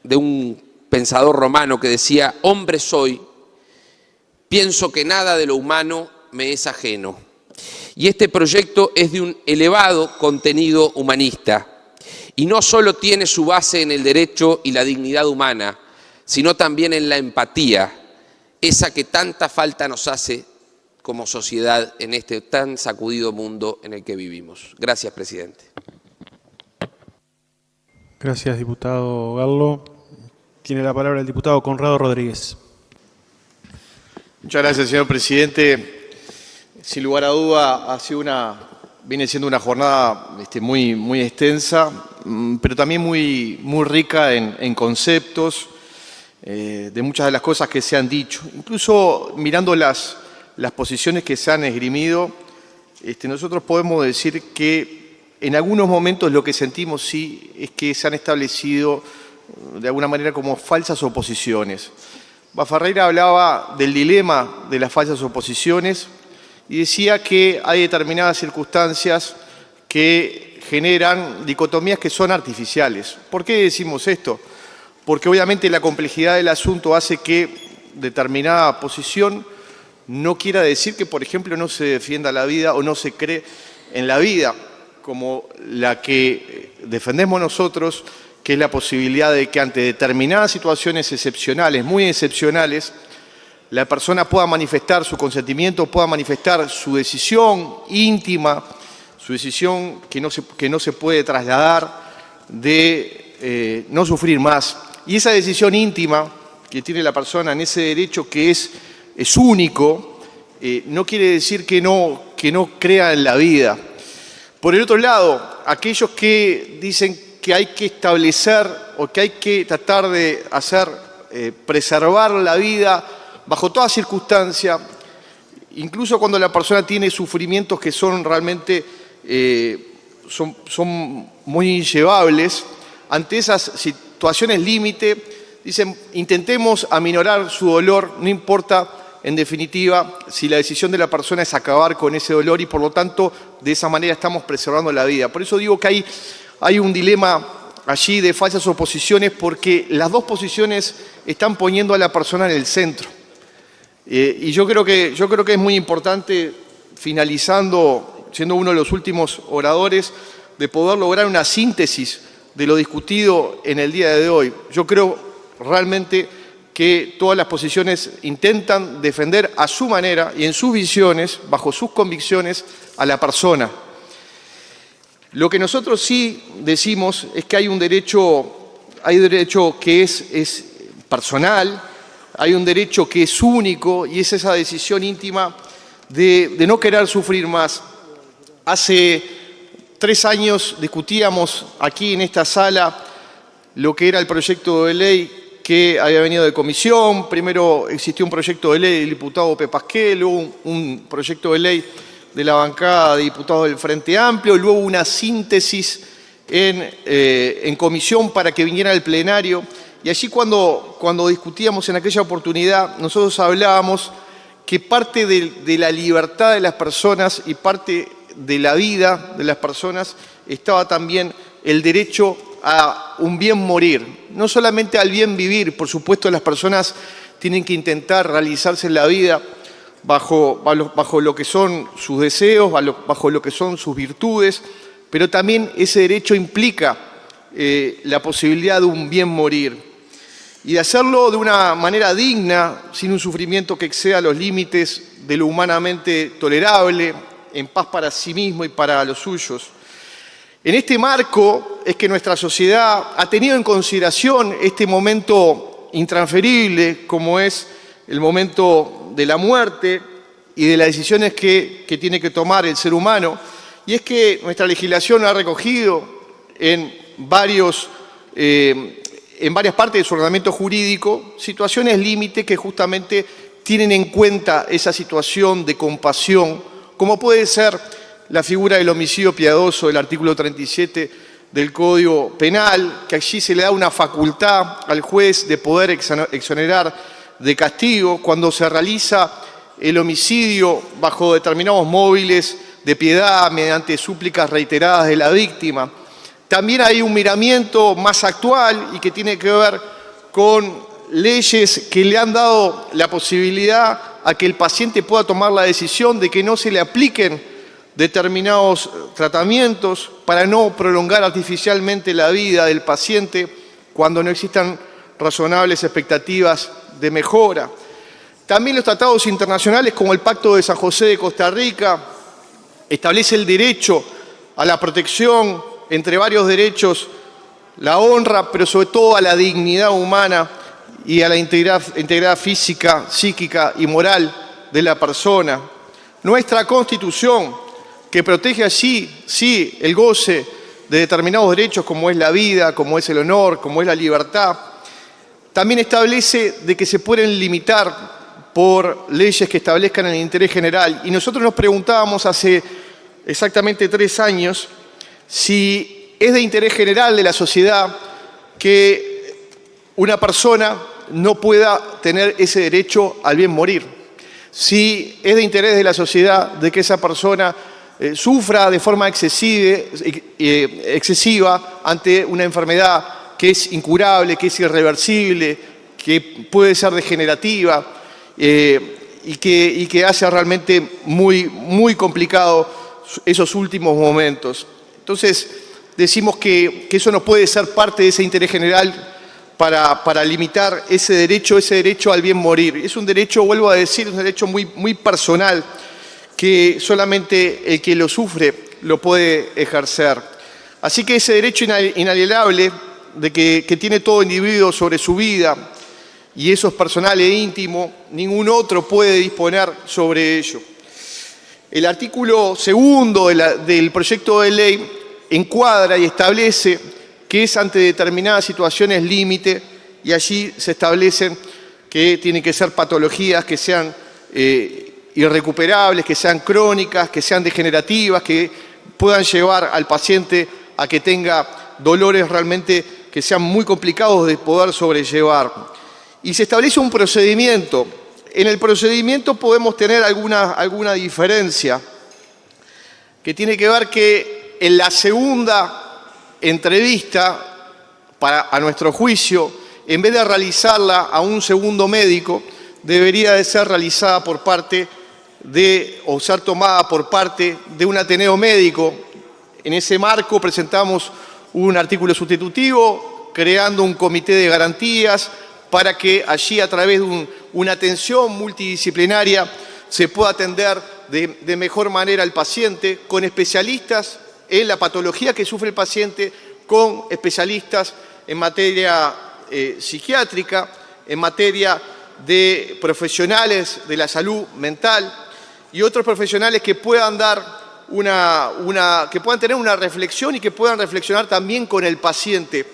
de un pensador romano que decía: hombre soy, pienso que nada de lo humano me es ajeno. Y este proyecto es de un elevado contenido humanista y no solo tiene su base en el derecho y la dignidad humana, sino también en la empatía, esa que tanta falta nos hace como sociedad en este tan sacudido mundo en el que vivimos. Gracias, presidente. Gracias, diputado Gallo. Tiene la palabra el diputado Conrado Rodríguez. Muchas gracias, señor presidente. Sin lugar a duda, viene siendo una jornada muy extensa, pero también muy rica en conceptos, de muchas de las cosas que se han dicho. Incluso mirando las posiciones que se han esgrimido, nosotros podemos decir que en algunos momentos lo que sentimos sí es que se han establecido de alguna manera como falsas oposiciones. Bafarreira hablaba del dilema de las falsas oposiciones y decía que hay determinadas circunstancias que generan dicotomías que son artificiales. ¿Por qué decimos esto? Porque obviamente la complejidad del asunto hace que determinada posición no quiera decir que, por ejemplo, no se defienda la vida o no se cree en la vida, como la que defendemos nosotros, que es la posibilidad de que ante determinadas situaciones excepcionales, muy excepcionales, la persona pueda manifestar su consentimiento, pueda manifestar su decisión íntima, su decisión que no se puede trasladar de no sufrir más. Y esa decisión íntima que tiene la persona en ese derecho que es único, no quiere decir que no crea en la vida. Por el otro lado, aquellos que dicen que hay que establecer o que hay que tratar de preservar la vida bajo toda circunstancia, incluso cuando la persona tiene sufrimientos que son realmente son muy inllevables, ante esas situaciones límite, dicen, intentemos aminorar su dolor, no importa en definitiva si la decisión de la persona es acabar con ese dolor y por lo tanto de esa manera estamos preservando la vida. Por eso digo que hay un dilema allí de falsas oposiciones porque las dos posiciones están poniendo a la persona en el centro. Y yo creo que es muy importante, finalizando, siendo uno de los últimos oradores, de poder lograr una síntesis de lo discutido en el día de hoy. Yo creo realmente que todas las posiciones intentan defender a su manera y en sus visiones, bajo sus convicciones, a la persona. Lo que nosotros sí decimos es que hay un derecho que es personal, hay un derecho que es único y es esa decisión íntima de no querer sufrir más. Hace 3 años discutíamos aquí en esta sala lo que era el proyecto de ley que había venido de comisión. Primero existió un proyecto de ley del diputado Pepasquel, luego un proyecto de ley de la bancada de diputados del Frente Amplio, luego una síntesis en comisión para que viniera al plenario. Y allí cuando discutíamos en aquella oportunidad, nosotros hablábamos que parte de la libertad de las personas y parte de la vida de las personas estaba también el derecho a un bien morir, no solamente al bien vivir. Por supuesto, las personas tienen que intentar realizarse en la vida bajo lo que son sus deseos, bajo lo que son sus virtudes, pero también ese derecho implica la posibilidad de un bien morir y de hacerlo de una manera digna, sin un sufrimiento que exceda los límites de lo humanamente tolerable, en paz para sí mismo y para los suyos. En este marco es que nuestra sociedad ha tenido en consideración este momento intransferible, como es el momento de la muerte y de las decisiones que tiene que tomar el ser humano. Y es que nuestra legislación ha recogido en varias partes de su ordenamiento jurídico situaciones límite que justamente tienen en cuenta esa situación de compasión, como puede ser la figura del homicidio piadoso del artículo 37 del Código Penal, que allí se le da una facultad al juez de poder exonerar de castigo cuando se realiza el homicidio bajo determinados móviles de piedad mediante súplicas reiteradas de la víctima. También hay un miramiento más actual y que tiene que ver con leyes que le han dado la posibilidad a que el paciente pueda tomar la decisión de que no se le apliquen determinados tratamientos para no prolongar artificialmente la vida del paciente cuando no existan razonables expectativas de mejora. También los tratados internacionales como el Pacto de San José de Costa Rica establece el derecho a la protección, entre varios derechos, la honra, pero sobre todo a la dignidad humana y a la integridad física, psíquica y moral de la persona. Nuestra Constitución, que protege allí, sí, el goce de determinados derechos como es la vida, como es el honor, como es la libertad, también establece de que se pueden limitar por leyes que establezcan el interés general. Y nosotros nos preguntábamos hace exactamente 3 años si es de interés general de la sociedad que una persona no pueda tener ese derecho al bien morir. Si es de interés de la sociedad de que esa persona sufra de forma excesiva ante una enfermedad que es incurable, que es irreversible, que puede ser degenerativa y que hace realmente muy complicado esos últimos momentos. Entonces, decimos que eso no puede ser parte de ese interés general para limitar ese derecho al bien morir. Es un derecho, vuelvo a decir, es un derecho muy personal que solamente el que lo sufre lo puede ejercer. Así que ese derecho inalienable de que tiene todo individuo sobre su vida, y eso es personal e íntimo, ningún otro puede disponer sobre ello. El artículo 2 del proyecto de ley encuadra y establece que es ante determinadas situaciones límite, y allí se establecen que tienen que ser patologías que sean irrecuperables, que sean crónicas, que sean degenerativas, que puedan llevar al paciente a que tenga dolores realmente que sean muy complicados de poder sobrellevar. Y se establece un procedimiento. En el procedimiento podemos tener alguna diferencia que tiene que ver que en la segunda entrevista, a nuestro juicio, en vez de realizarla a un segundo médico, debería de ser realizada por parte o ser tomada por parte de un ateneo médico. En ese marco presentamos un artículo sustitutivo, creando un comité de garantías para que allí, a través de una atención multidisciplinaria, se pueda atender de mejor manera al paciente, con especialistas en la patología que sufre el paciente, con especialistas en materia psiquiátrica, en materia de profesionales de la salud mental y otros profesionales que puedan que puedan tener una reflexión y que puedan reflexionar también con el paciente.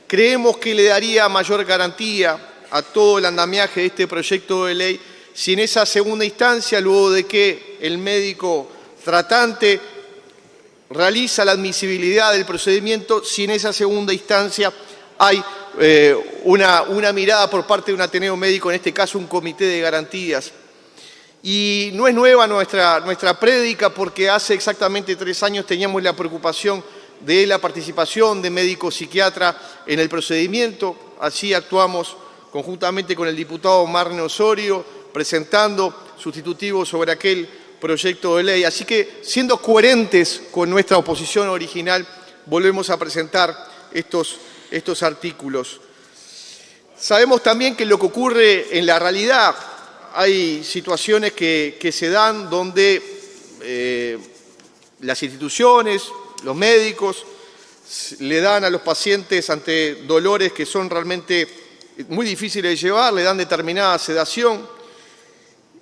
Creemos que le daría mayor garantía a todo el andamiaje de este proyecto de ley si en esa segunda instancia, luego de que el médico tratante realiza la admisibilidad del procedimiento, si en esa segunda instancia hay una mirada por parte de un ateneo médico, en este caso un comité de garantías. Y no es nueva nuestra prédica, porque hace exactamente 3 años teníamos la preocupación de la participación de médicos psiquiatras en el procedimiento. Así actuamos conjuntamente con el diputado Marne Osorio, presentando sustitutivos sobre aquel proyecto de ley. Así que, siendo coherentes con nuestra oposición original, volvemos a presentar estos artículos. Sabemos también que lo que ocurre en la realidad, hay situaciones que se dan donde las instituciones, los médicos, le dan a los pacientes ante dolores que son realmente muy difíciles de llevar, le dan determinada sedación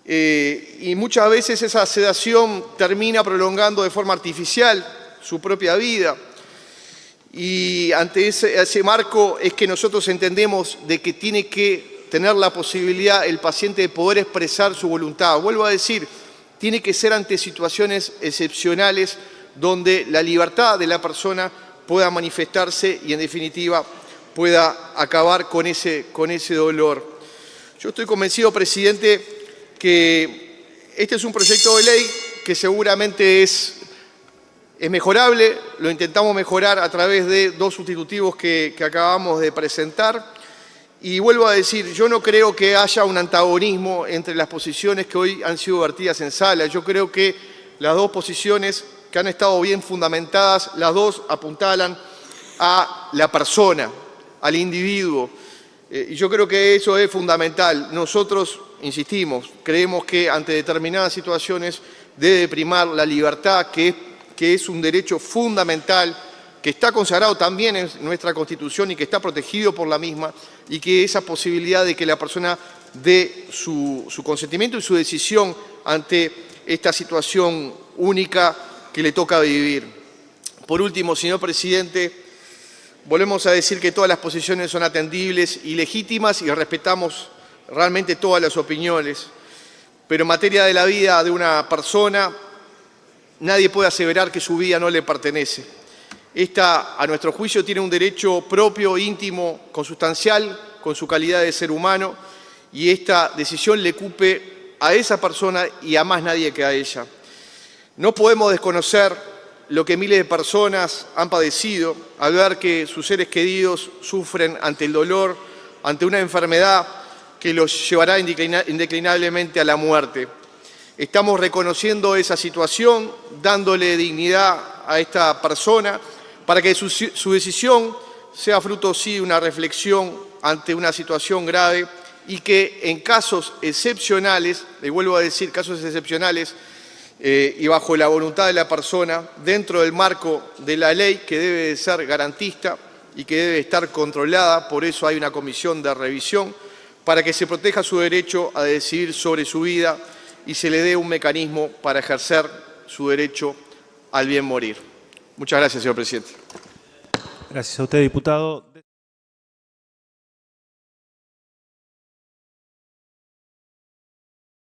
y muchas veces esa sedación termina prolongando de forma artificial su propia vida. Y ante ese marco es que nosotros entendemos de que tiene que tener la posibilidad el paciente de poder expresar su voluntad. Vuelvo a decir, tiene que ser ante situaciones excepcionales donde la libertad de la persona pueda manifestarse y, en definitiva, pueda acabar con ese dolor. Yo estoy convencido, presidente, que este es un proyecto de ley que seguramente es mejorable. Lo intentamos mejorar a través de 2 sustitutivos que acabamos de presentar Y vuelvo a decir, yo no creo que haya un antagonismo entre las posiciones que hoy han sido vertidas en sala. Yo creo que las dos posiciones que han estado bien fundamentadas, las dos apuntalan a la persona, al individuo. Y yo creo que eso es fundamental. Nosotros, insistimos, creemos que ante determinadas situaciones debe primar la libertad, que es un derecho fundamental, que está consagrado también en nuestra Constitución y que está protegido por la misma, y que esa posibilidad de que la persona dé su consentimiento y su decisión ante esta situación única que le toca vivir. Por último, señor presidente, volvemos a decir que todas las posiciones son atendibles y legítimas y respetamos realmente todas las opiniones, pero en materia de la vida de una persona, nadie puede aseverar que su vida no le pertenece. Esta, a nuestro juicio, tiene un derecho propio, íntimo, consustancial, con su calidad de ser humano, y esta decisión le cupe a esa persona y a más nadie que a ella. No podemos desconocer lo que miles de personas han padecido al ver que sus seres queridos sufren ante el dolor, ante una enfermedad que los llevará indeclinablemente a la muerte. Estamos reconociendo esa situación, dándole dignidad a esta persona, para que su decisión sea fruto, sí, de una reflexión ante una situación grave y que en casos excepcionales, le vuelvo a decir, casos excepcionales, y bajo la voluntad de la persona, dentro del marco de la ley que debe de ser garantista y que debe estar controlada, por eso hay una comisión de revisión, para que se proteja su derecho a decidir sobre su vida y se le dé un mecanismo para ejercer su derecho al bien morir. Muchas gracias, señor presidente. Gracias a usted, diputado.